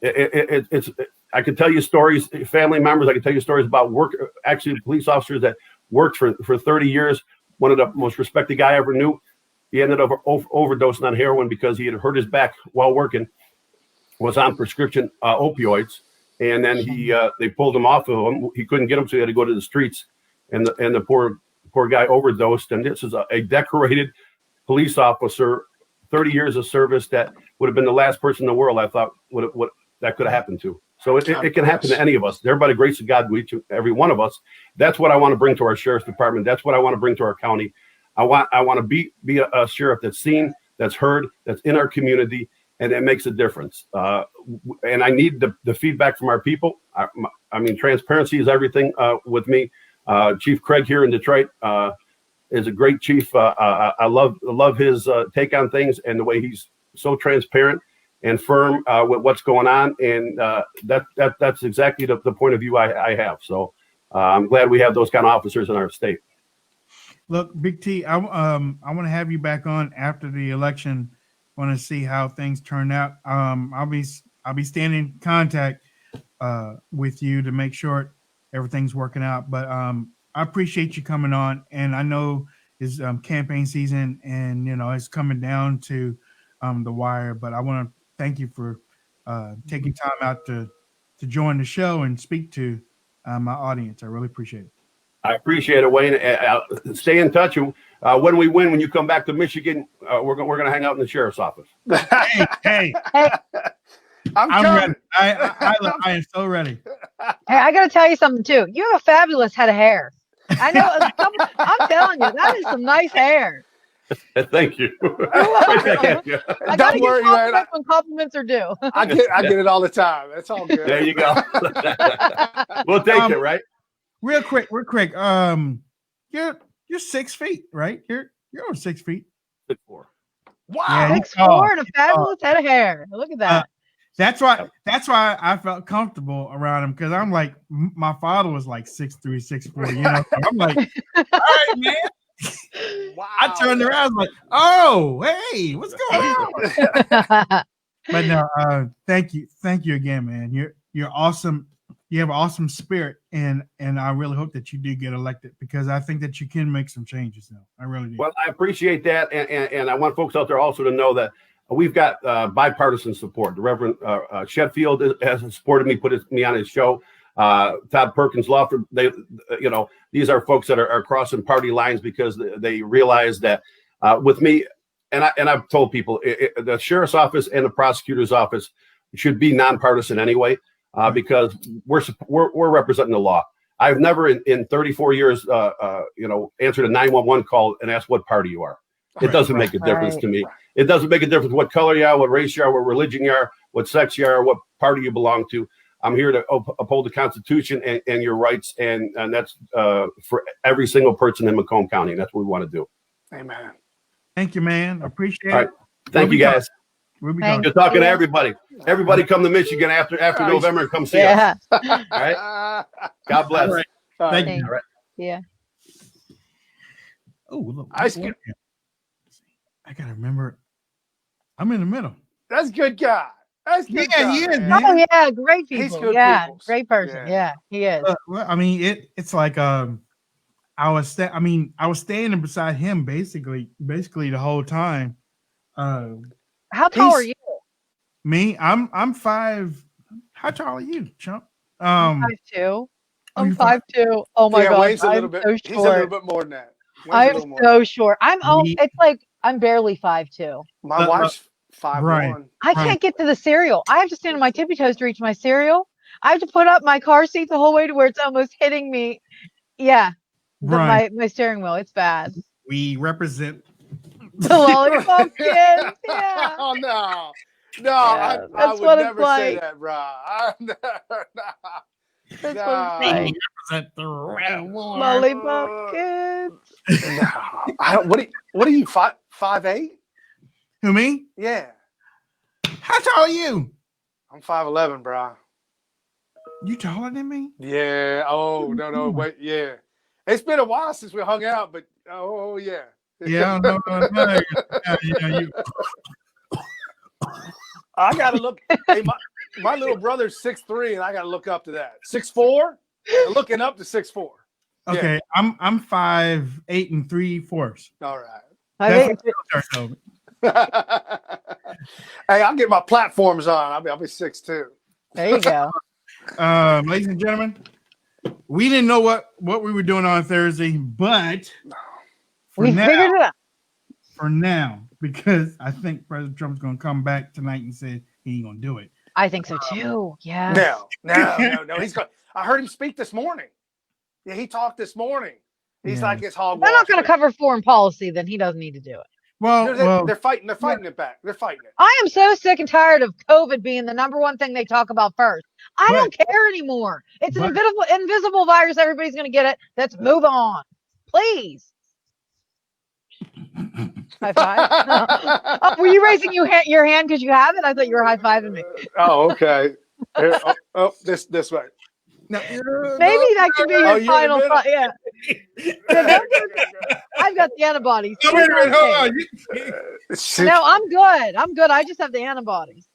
it's I can tell you stories, family members. I can tell you stories about police officers that worked for 30 years. One of the most respected guy I ever knew. He ended up overdosing on heroin because he had hurt his back while working. Was on prescription opioids, and then they pulled him off of him. He couldn't get him, so he had to go to the streets. And the poor guy overdosed, and this is a decorated police officer, 30 years of service, that would have been the last person in the world I thought what that could have happened to. So it can happen to any of us. There, by the grace of God, to each and every one of us. That's what I want to bring to our sheriff's department. That's what I want to bring to our county. I want to be a sheriff that's seen, that's heard, that's in our community, and it makes a difference. And I need the feedback from our people. I mean, transparency is everything with me. Chief Craig here in Detroit is a great chief. I love his take on things and the way he's so transparent and firm with what's going on. And that's exactly the point of view I have. So I'm glad we have those kind of officers in our state. Look, Big T, I want to have you back on after the election. Want to see how things turn out. I'll be staying in contact with you to make sure everything's working out. But I appreciate you coming on, and I know it's campaign season, and it's coming down to the wire. But I want to thank you for taking time out to join the show and speak to my audience. I really appreciate it. I appreciate it, Wayne. Stay in touch. When we win, when you come back to Michigan, we're going to hang out in the sheriff's office. Hey. I'm ready. I am so ready. Hey, I got to tell you something too. You have a fabulous head of hair. I know. I'm telling you, that is some nice hair. Thank you. I gotta worry, give compliments when compliments are due. I get it all the time. That's all good. There you go. We'll take it, right? Real quick. You're 6 feet, right? You're over 6 feet. 6'4". Wow. Yeah, 6'4" and a fabulous head of hair. Look at that. That's why I felt comfortable around him, because I'm like, my father was like 6'3", 6'4", So I'm like, all right, man. Wow. I turned around, I was like, oh, hey, what's going on? But no, thank you again, man. You're awesome. You have an awesome spirit, and I really hope that you do get elected, because I think that you can make some changes now. I really do. Well, I appreciate that, and I want folks out there also to know that we've got bipartisan support. The Reverend Sheffield has supported me, put me on his show. Todd Perkins Lawford, these are folks that are crossing party lines because they realize that with me, and I've told people the sheriff's office and the prosecutor's office should be nonpartisan anyway, because we're representing the law. I've never in 34 years, answered a 911 call and asked what party you are. It doesn't make a difference to me. It doesn't make a difference what color you are, what race you are, what religion you are, what sex you are, what party you belong to. I'm here to uphold the Constitution and your rights, and that's for every single person in Macomb County. That's what we want to do. Amen. Thank you, man. I appreciate it. Thank you, guys. Good talking to everybody. Everybody come to Michigan after November and come see us. All right. God bless. All right. Thank you. All right. Yeah. Oh, look. I gotta remember. I'm in the middle. That's good guy. That's good guy, he is, man. man. Oh yeah, great people. He's good people. peoples. Great person. Yeah, he is. Well, I mean, it's like I was standing beside him basically the whole time. How tall are you? Me? I'm 5. How tall are you, chump? 5'2". I'm 5'2". Oh my God, Wayne's a little bit. So He's a little bit more than that. I'm so short. It's like I'm barely 5'2". My wife's 5'1". Right. I can't get to the cereal. I have to stand on my tippy toes to reach my cereal. I have to put up my car seat the whole way to where it's almost hitting me. Yeah, my steering wheel. It's bad. We represent the lollipop kids. Yeah. Oh no. No, Yeah, I would never say that, bro. That's what I'm saying. represent the Lollipop kids. No. What are you, 5'8"? Who, me? Yeah. How tall are you? I'm 5'11", bro. You taller than me? Yeah. Oh, no. Wait, yeah. It's been a while since we hung out, but oh yeah. Yeah, no. You. I gotta look. Hey, my little brother's 6'3", and I gotta look up to that. 6'4", looking up to 6'4". Okay, yeah. I'm 5'8"3/4. All right. Hey, I'll get my platforms on. I'll be 6'2". There you go. Ladies and gentlemen, we didn't know what we were doing on Thursday, but we figured it out. For now, because I think President Trump's going to come back tonight and say he ain't going to do it. I think so too. Yeah. No. He's going. I heard him speak this morning. Yeah, he talked this morning. He's like his hog. They're not going to cover foreign policy, then he doesn't need to do it. Well, they're fighting. They're fighting it back. They're fighting it. I am so sick and tired of COVID being the number one thing they talk about first. I don't care anymore. It's an invisible virus. Everybody's going to get it. Let's move on, please. High five. Oh, were you raising your hand because you have it? I thought you were high fiving me. Oh, okay. Here, this way. No, maybe that could be your final thought. Yeah. I've got the antibodies. No, wait a minute, hold on. No, I'm good. I'm good. I just have the antibodies.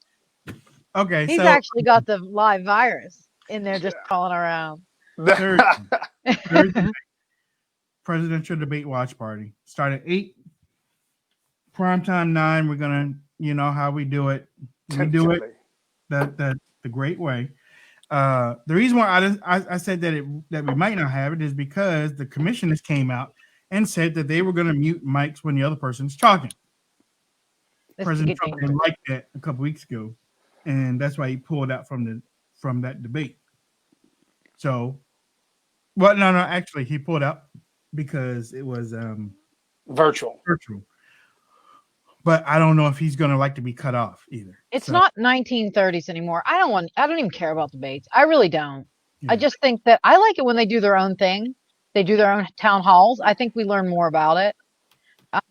Okay. He's actually got the live virus in there just crawling around. Thursday, presidential debate watch party. Start at 8. Primetime 9. We're gonna, you know how we do it. We do it the great way. The reason why I said that we might not have it is because the commissioners came out and said that they were going to mute mics when the other person's talking. President Trump didn't like that a couple weeks ago, and that's why he pulled out from that debate. So, well, no, actually, he pulled out because it was virtual. But I don't know if he's going to like to be cut off either. It's not 1930s anymore. I don't even care about debates. I really don't. Yeah. I just think that I like it when they do their own thing. They do their own town halls. I think we learn more about it.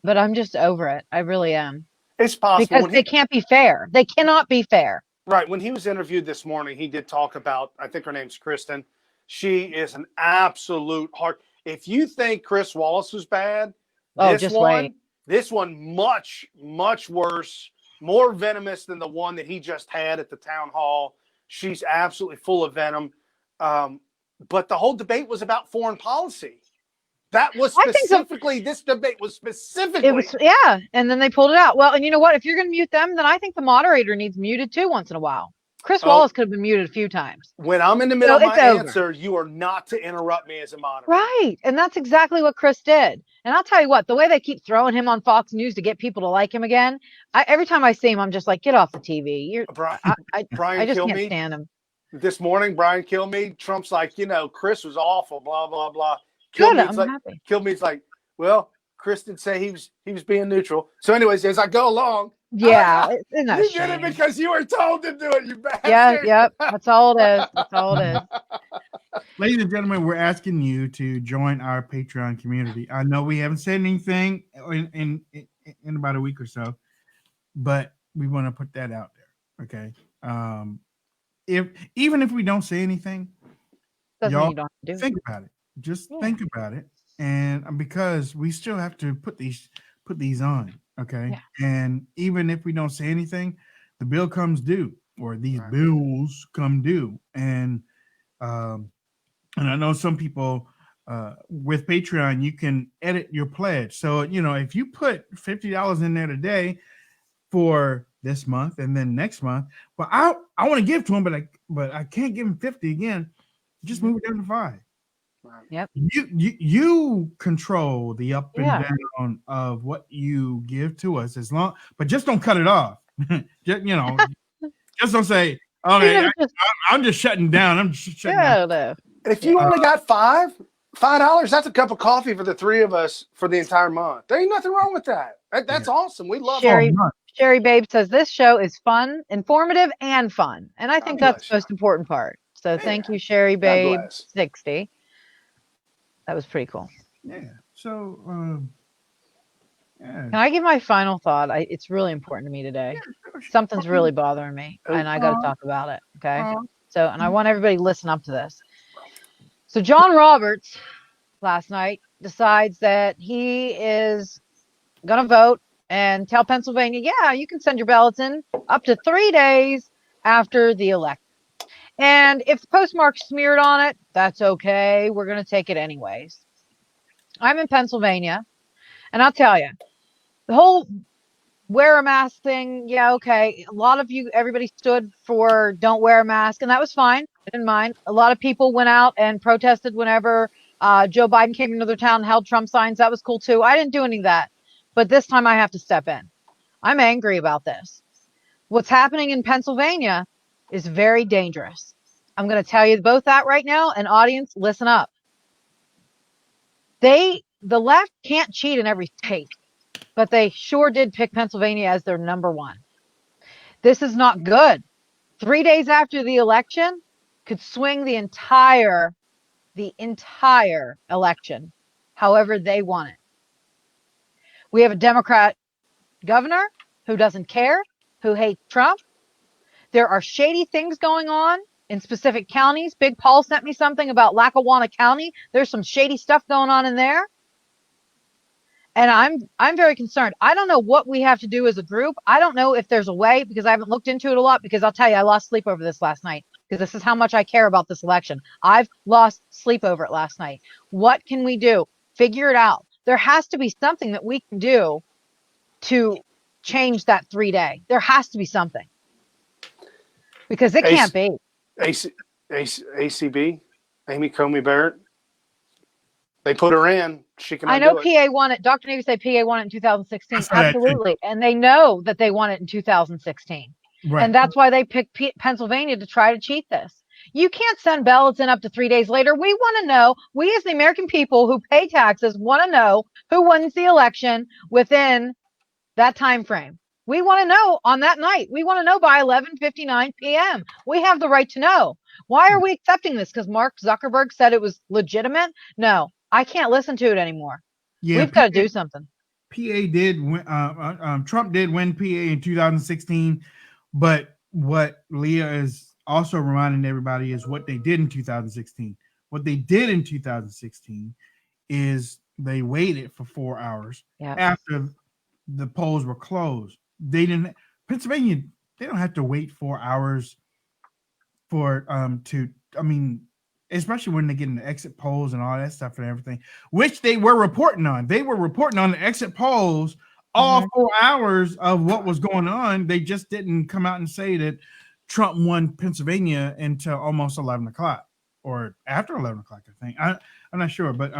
But I'm just over it. I really am. It's possible. Because they can't be fair. They cannot be fair. Right. When he was interviewed this morning, he did talk about, I think her name's Kristen. She is an absolute heart. If you think Chris Wallace was bad, wait. This one much, much worse, more venomous than the one that he just had at the town hall. She's absolutely full of venom. But the whole debate was about foreign policy. That was specifically, this debate was specifically. It was, yeah. And then they pulled it out. Well, and you know what? If you're going to mute them, then I think the moderator needs muted too once in a while. Chris Wallace could have been muted a few times. When I'm in the middle of my answer, you are not to interrupt me as a moderator. Right. And that's exactly what Chris did. And I'll tell you what, the way they keep throwing him on Fox News to get people to like him again, every time I see him, I'm just like, get off the TV. I just can't stand him. This morning, Brian Kilmeade, Trump's like, Chris was awful, blah, blah, blah. Good, I'm happy. Kilmeade's like, well, Chris did say he was being neutral. So anyways, as I go along, yeah, you did it because you were told to do it, you bastard. Yeah, yep. That's all it is. That's all it is. Ladies and gentlemen, we're asking you to join our Patreon community. I know we haven't said anything in about a week or so, but we want to put that out there. Okay. Even if we don't say anything, y'all think about it. Just think about it, and because we still have to put these on. Okay. Yeah. And even if we don't say anything, the bill comes due, or these bills come due. And I know some people with Patreon, you can edit your pledge. So, if you put $50 in there today for this month and then next month, well, I want to give to him, but I can't give him 50 again. Just move it down to 5. Yep. You control the up and down of what you give to us, but just don't cut it off. just don't say, okay, I'm just shutting down. I'm just shutting down. No. If you only got $5, that's a cup of coffee for the 3 of us for the entire month. There ain't nothing wrong with that. That's awesome. We love it. Sherry Babe says this show is fun, informative, and fun. And I think that's the most important part. So thank you, Sherry Babe 60. That was pretty cool. Yeah. So, Can I give my final thought? It's really important to me today. Yeah, sure. Something's really bothering me, and I got to talk about it. Okay. So, and I want everybody to listen up to this. So, John Roberts last night decides that he is going to vote and tell Pennsylvania, yeah, you can send your ballots in up to 3 days after the election. And if the postmark's smeared on it, that's okay. We're going to take it anyways. I'm in Pennsylvania, and I'll tell you, the whole wear a mask thing, yeah, okay. A lot of you, everybody stood for don't wear a mask, and that was fine. I didn't mind. A lot of people went out and protested whenever Joe Biden came into their town and held Trump signs. That was cool too. I didn't do any of that. But this time I have to step in. I'm angry about this. What's happening in Pennsylvania is very dangerous. I'm going to tell you both that right now. And audience, listen up. The left can't cheat in every state, but they sure did pick Pennsylvania as their number one. This is not good. 3 days after the election could swing the entire election however they want it. We have a Democrat governor who doesn't care, who hates Trump. There are shady things going on in specific counties. Big Paul sent me something about Lackawanna County. There's some shady stuff going on in there. And I'm very concerned. I don't know what we have to do as a group. I don't know if there's a way, because I haven't looked into it a lot, because I'll tell you, I lost sleep over this last night, because this is how much I care about this election. I've lost sleep over it last night. What can we do? Figure it out. There has to be something that we can do to change that 3 day. There has to be something, because it can't be. ACB, Amy Coney Barrett. They put her in. She can. I know PA won it. Dr. Navy said PA won it in 2016. Absolutely. And they know that they won it in 2016. Right. And that's why they picked Pennsylvania to try to cheat this. You can't send ballots in up to 3 days later. We want to know, we as the American people who pay taxes want to know who wins the election within that time frame. We want to know on that night. We want to know by 11:59 p.m. We have the right to know. Why are we accepting this? Because Mark Zuckerberg said it was legitimate? No, I can't listen to it anymore. Yeah, we've got to do something. PA did win, Trump did win PA in 2016, but what Leah is also reminding everybody is what they did in 2016. What they did in 2016 is they waited for 4 hours after the polls were closed. They didn't. Pennsylvania, they don't have to wait 4 hours for especially when they get in the exit polls and all that stuff and everything, which they were reporting on. They were reporting on the exit polls all 4 hours of what was going on. They just didn't come out and say that Trump won Pennsylvania until almost 11 o'clock or after 11 o'clock, I think. I'm not sure, but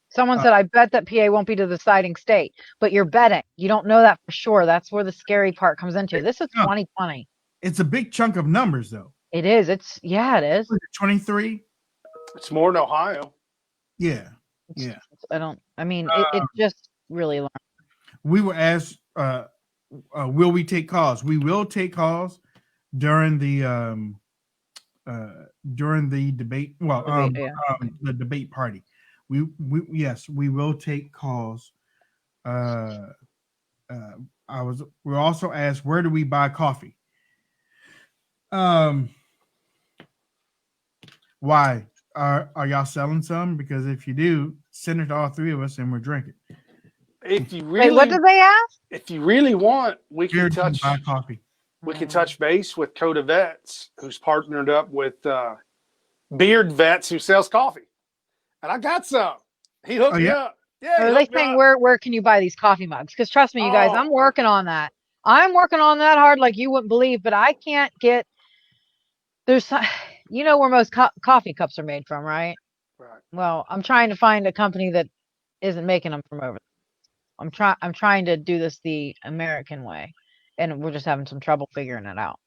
someone said, I bet that PA won't be the deciding state, but you're betting. You don't know that for sure. That's where the scary part comes into. This is 2020. It's a big chunk of numbers, though. It is. It is. 23. It's more in Ohio. Yeah. It's just really long. We were asked, will we take calls? We will take calls during the debate. Well, the debate party. We will take calls. We're also asked, where do we buy coffee? Why are y'all selling some? Because if you do, send it to all three of us and we're drinking. If you really, what did they ask? If you really want, we can buy coffee. We can touch base with Coda Vets, who's partnered up with Beard Vets, who sells coffee. And I got some. He hooked me up. Yeah. Are they saying where can you buy these coffee mugs? Because trust me, you guys, I'm working on that. I'm working on that hard, like you wouldn't believe. But I can't get. There's, where most coffee cups are made from, right? Right. Well, I'm trying to find a company that isn't making them from over there. I'm trying to do this the American way, and we're just having some trouble figuring it out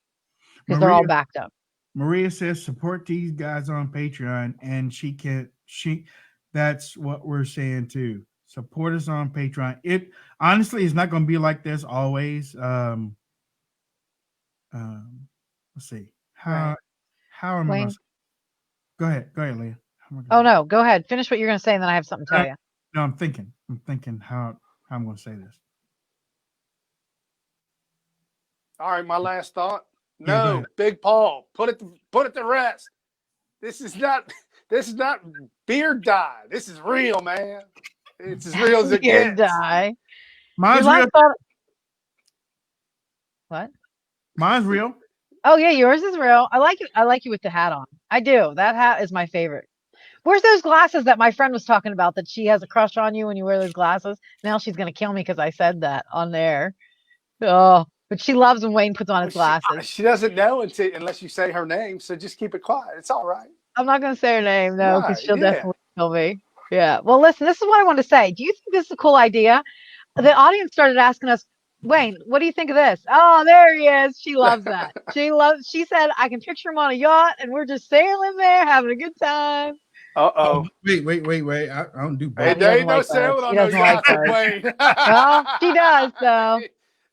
because they're all backed up. Maria says support these guys on Patreon, and that's what we're saying too. Support us on Patreon. It honestly is not going to be like this always. Let's see how am I? Go ahead, Leah. Oh no, go ahead. Finish what you're going to say, and then I have something to tell you. No, I'm thinking how I'm going to say this. All right, my last thought. No, Big Paul, put it to rest. This is not beard dye. This is real, man. It's as real as it gets. Beard dye. Mine's real. What? Mine's real. Oh yeah, yours is real. I like you with the hat on. I do. That hat is my favorite. Where's those glasses that my friend was talking about, that she has a crush on you when you wear those glasses? Now she's gonna kill me because I said that on there. Oh, But she loves when Wayne puts on his glasses. She doesn't know unless you say her name, so just keep it quiet. It's all right. I'm not going to say her name, no, because she'll yeah. definitely kill me. Yeah. Well, listen, this is what I want to say. Do you think this is a cool idea? The audience started asking us, Wayne, what do you think of this? Oh, there he is. She loves that. She said, I can picture him on a yacht and we're just sailing there having a good time. Uh-oh. Wait. I don't do Hey, there ain't no sailing on no yacht, Wayne. Well, she does, though.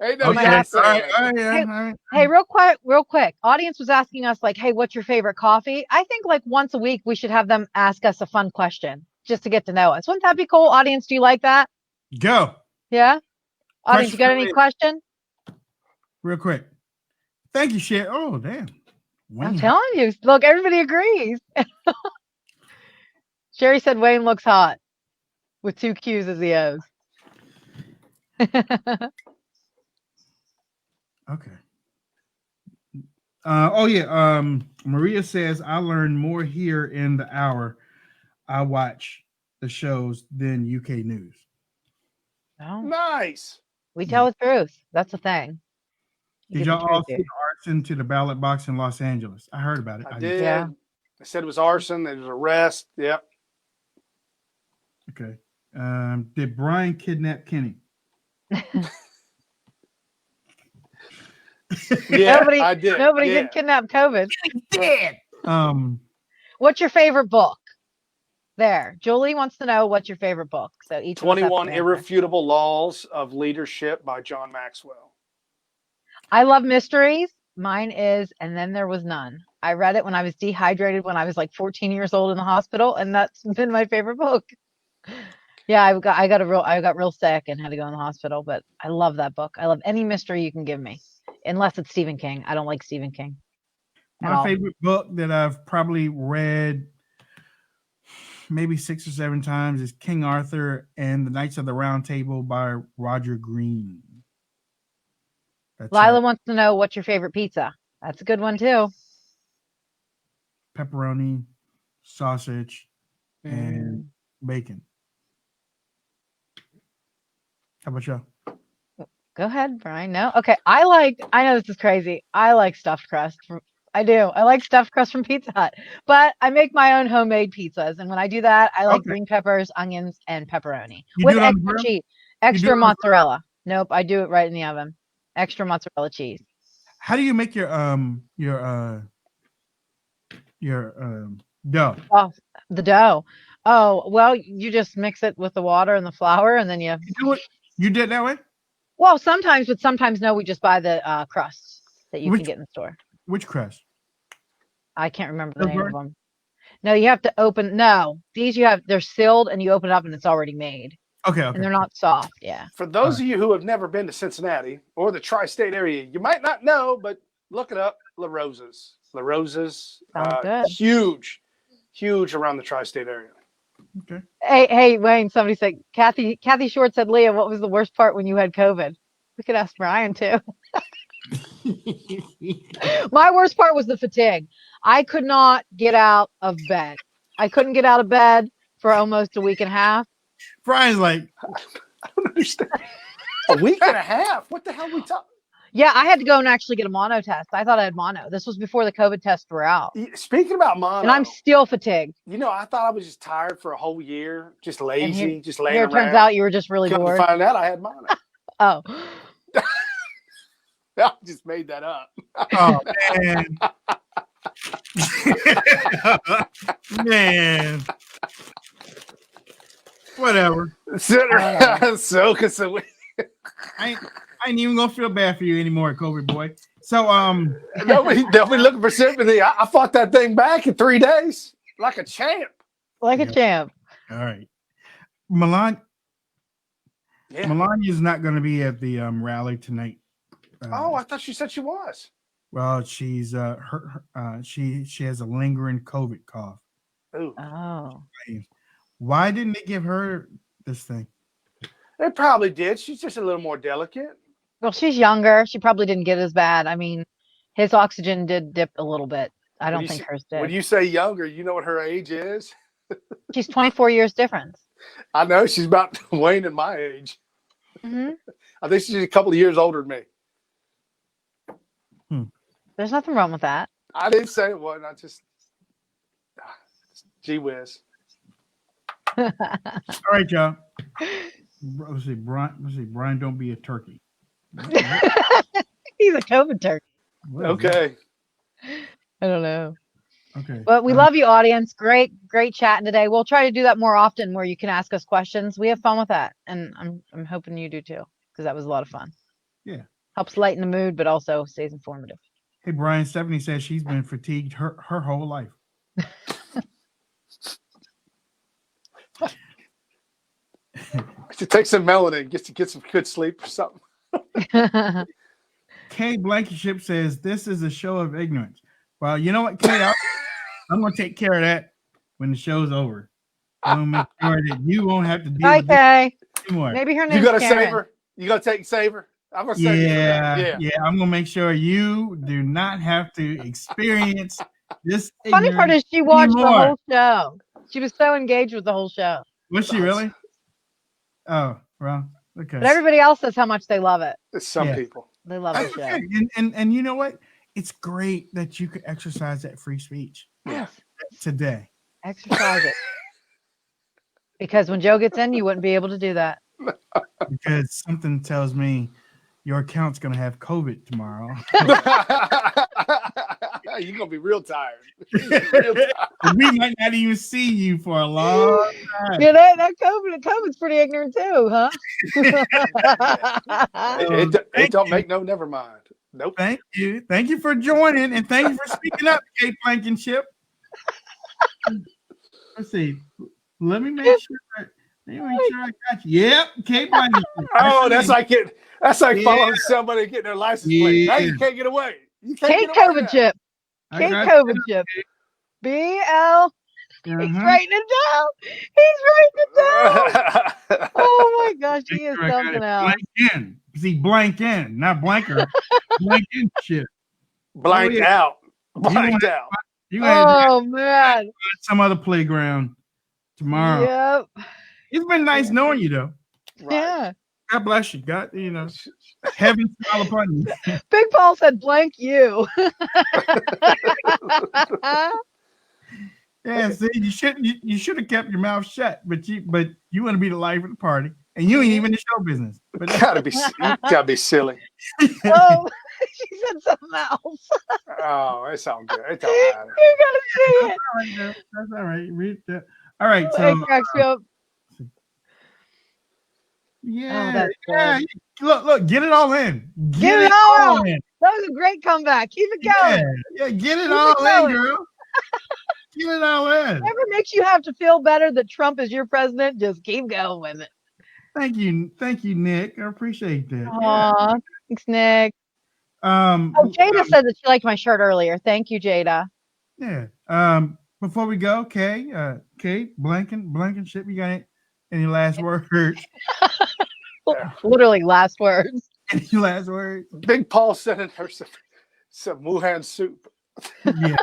Ain't no yacht sailing. Hey, real quick. Audience was asking us, like, hey, what's your favorite coffee? I think, like, once a week, we should have them ask us a fun question just to get to know us. Wouldn't that be cool? Audience, do you like that? Go. Yeah? Audience, you got any question? Real quick. Thank you, Cher. Oh, damn. Wayne. I'm telling you. Look, everybody agrees. Sherry said Wayne looks hot with 2 Q's as the O's. Okay. Maria says, I learned more here in the hour I watch the shows than UK news. Oh. Nice. We tell the truth. That's the thing. Did y'all all see the arson to the ballot box in Los Angeles? I heard about it. I did. Yeah. They said it was arson. There was arrest. Yep. Okay. Did Brian kidnap Kenny? I did. Nobody did kidnap COVID. He did. What's your favorite book? There. Julie wants to know what's your favorite book. So each 21 Irrefutable Laws of Leadership by John Maxwell. I love mysteries. Mine is And Then There Was None. I read it when I was dehydrated when I was like 14 years old in the hospital, and that's been my favorite book. Yeah, I got real sick and had to go in the hospital, but I love that book. I love any mystery you can give me, unless it's Stephen King. I don't like Stephen King. My favorite book that I've probably read maybe 6 or 7 times is King Arthur and the Knights of the Round Table by Roger Greene. Lila wants to know what's your favorite pizza. That's a good one too. Pepperoni, sausage, and bacon. How about y'all? Go ahead, Brian. No? Okay. I know this is crazy. I like stuffed crust. I do. I like stuffed crust from Pizza Hut, but I make my own homemade pizzas. And when I do that, I like green peppers, onions, and pepperoni with extra cheese, extra mozzarella. Nope. I do it right in the oven. Extra mozzarella cheese. How do you make your dough? Oh, the dough. Oh, well, you just mix it with the water and the flour, and then you do it. You did it that way? Well, sometimes, but sometimes no. We just buy the crusts that you can get in the store. Which crust? I can't remember the name of them. No, you have to open. No, these they're sealed, and you open it up, and it's already made. Okay. And they're not soft. Yeah. For those of you who have never been to Cincinnati or the tri-state area, you might not know, but look it up. La Rosa's. La Rosa's. Huge around the tri-state area. Okay. Hey, Wayne. Somebody said Kathy Short said, Leah, what was the worst part when you had COVID? We could ask Brian too. My worst part was the fatigue. I could not get out of bed. I couldn't get out of bed for almost a week and a half. Brian's like, I don't understand. A week and a half? What the hell are we talking? Yeah, I had to go and actually get a mono test. I thought I had mono. This was before the COVID tests were out. Speaking about mono, and I'm still fatigued. You know, I thought I was just tired for a whole year, just lazy, just laying around. Turns out you were just really bored. Find out I had mono. Oh. I just made that up. Oh man. Man. Whatever. I ain't even gonna feel bad for you anymore, COVID boy. So they'll be looking for sympathy. I fought that thing back in 3 days like a champ. A champ. All right. Melania's not gonna be at the rally tonight. I thought she said she was. Well, she's she has a lingering COVID cough. Ooh. Oh. Why didn't they give her this thing? They probably did. She's just a little more delicate. Well, she's younger. She probably didn't get as bad. I mean, his oxygen did dip a little bit. I don't think hers did. When you say younger, you know what her age is? She's 24 years difference. I know. She's about Wayne and my age. Mm-hmm. I think she's a couple of years older than me. There's nothing wrong with that. I didn't say it wasn't. I just gee whiz. All right, y'all. Let's see, Brian, don't be a turkey. He's a COVID turkey. Okay. I don't know. Okay. But we love you, audience. Great chatting today. We'll try to do that more often where you can ask us questions. We have fun with that. And I'm hoping you do too, because that was a lot of fun. Yeah. Helps lighten the mood, but also stays informative. Hey, Brian, Stephanie says she's been fatigued her whole life. She takes some melanin, gets to get some good sleep or something. Kay Blankenship says this is a show of ignorance. Well, you know what, Kay? I'm going to take care of that when the show's over. I'm going to make sure that you won't have to deal with Kay. this anymore. Maybe her name's You got to Karen. save her? You got to take and save her? I'm going to save her. Yeah. I'm going to make sure you do not have to experience this. Funny part is she watched anymore. the whole show. She was so engaged with the whole show. Was she really? Oh, well, okay. But everybody else says how much they love it. It's some people. They love the show. And you know what? It's great that you could exercise that free speech today. Exercise it. Because when Joe gets in, you wouldn't be able to do that. Because something tells me your account's going to have COVID tomorrow. You're going to be real tired. We might not even see you for a long time. Yeah, that COVID's pretty ignorant too, huh? It don't make no never mind. Nope. Thank you. Thank you for joining, and thank you for speaking up, Kate Blankenship. Let's see. Let me make sure I got you. Yep, Kate Blankenship. Oh, that's like following somebody getting their license plate. Now you can't get away. You can't Kate get away COVID chip. Kate COVID chip. BL. He's writing it down. He's writing it down. Oh my gosh, he is something else. Blank in. See, blank in, not blanker. Blank in shit. Blanked out. Blanked out. Oh man. Some other playground tomorrow. Yep. It's been nice knowing you though. Right. Yeah. God bless you. God, heaven smile upon you. Big Paul said blank you. Yeah, see, you should have kept your mouth shut, but you want to be the life of the party, and you ain't even in show business. But you gotta be silly. Oh, she said something else. Oh, it's all good. It don't matter. You gotta see it. That's all right. Read that. All right. So it cracks me up. Yeah. Look, get it all in. Get it all in. That was a great comeback. Keep it going. Yeah, get it all in, girl. Get it all in. Whatever makes you have to feel better that Trump is your president, just keep going with it. Thank you, Nick. I appreciate that. Aw, thanks, Nick. Jada said that she liked my shirt earlier. Thank you, Jada. Yeah. Before we go, Kay, Blankenship, you got any last words? Literally last words. Any last words? Big Paul sending her some Wuhan soup. Yeah.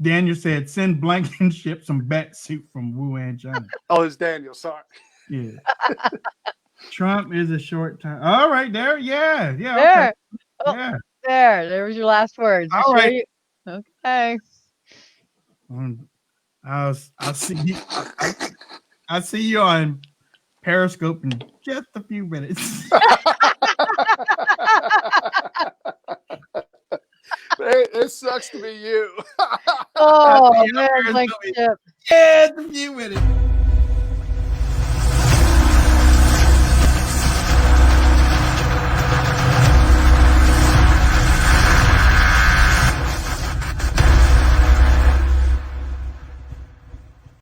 Daniel said, send Blankenship some bat soup from Wuhan, China. Oh, it's Daniel. Sorry. Yeah. Trump is a short time. All right, there. Yeah. There. Okay. Oh, yeah. There was your last words. All right. Okay. I'll see you. I'll see you on Periscope in just a few minutes. It sucks to be you. Oh man, like just a few minutes.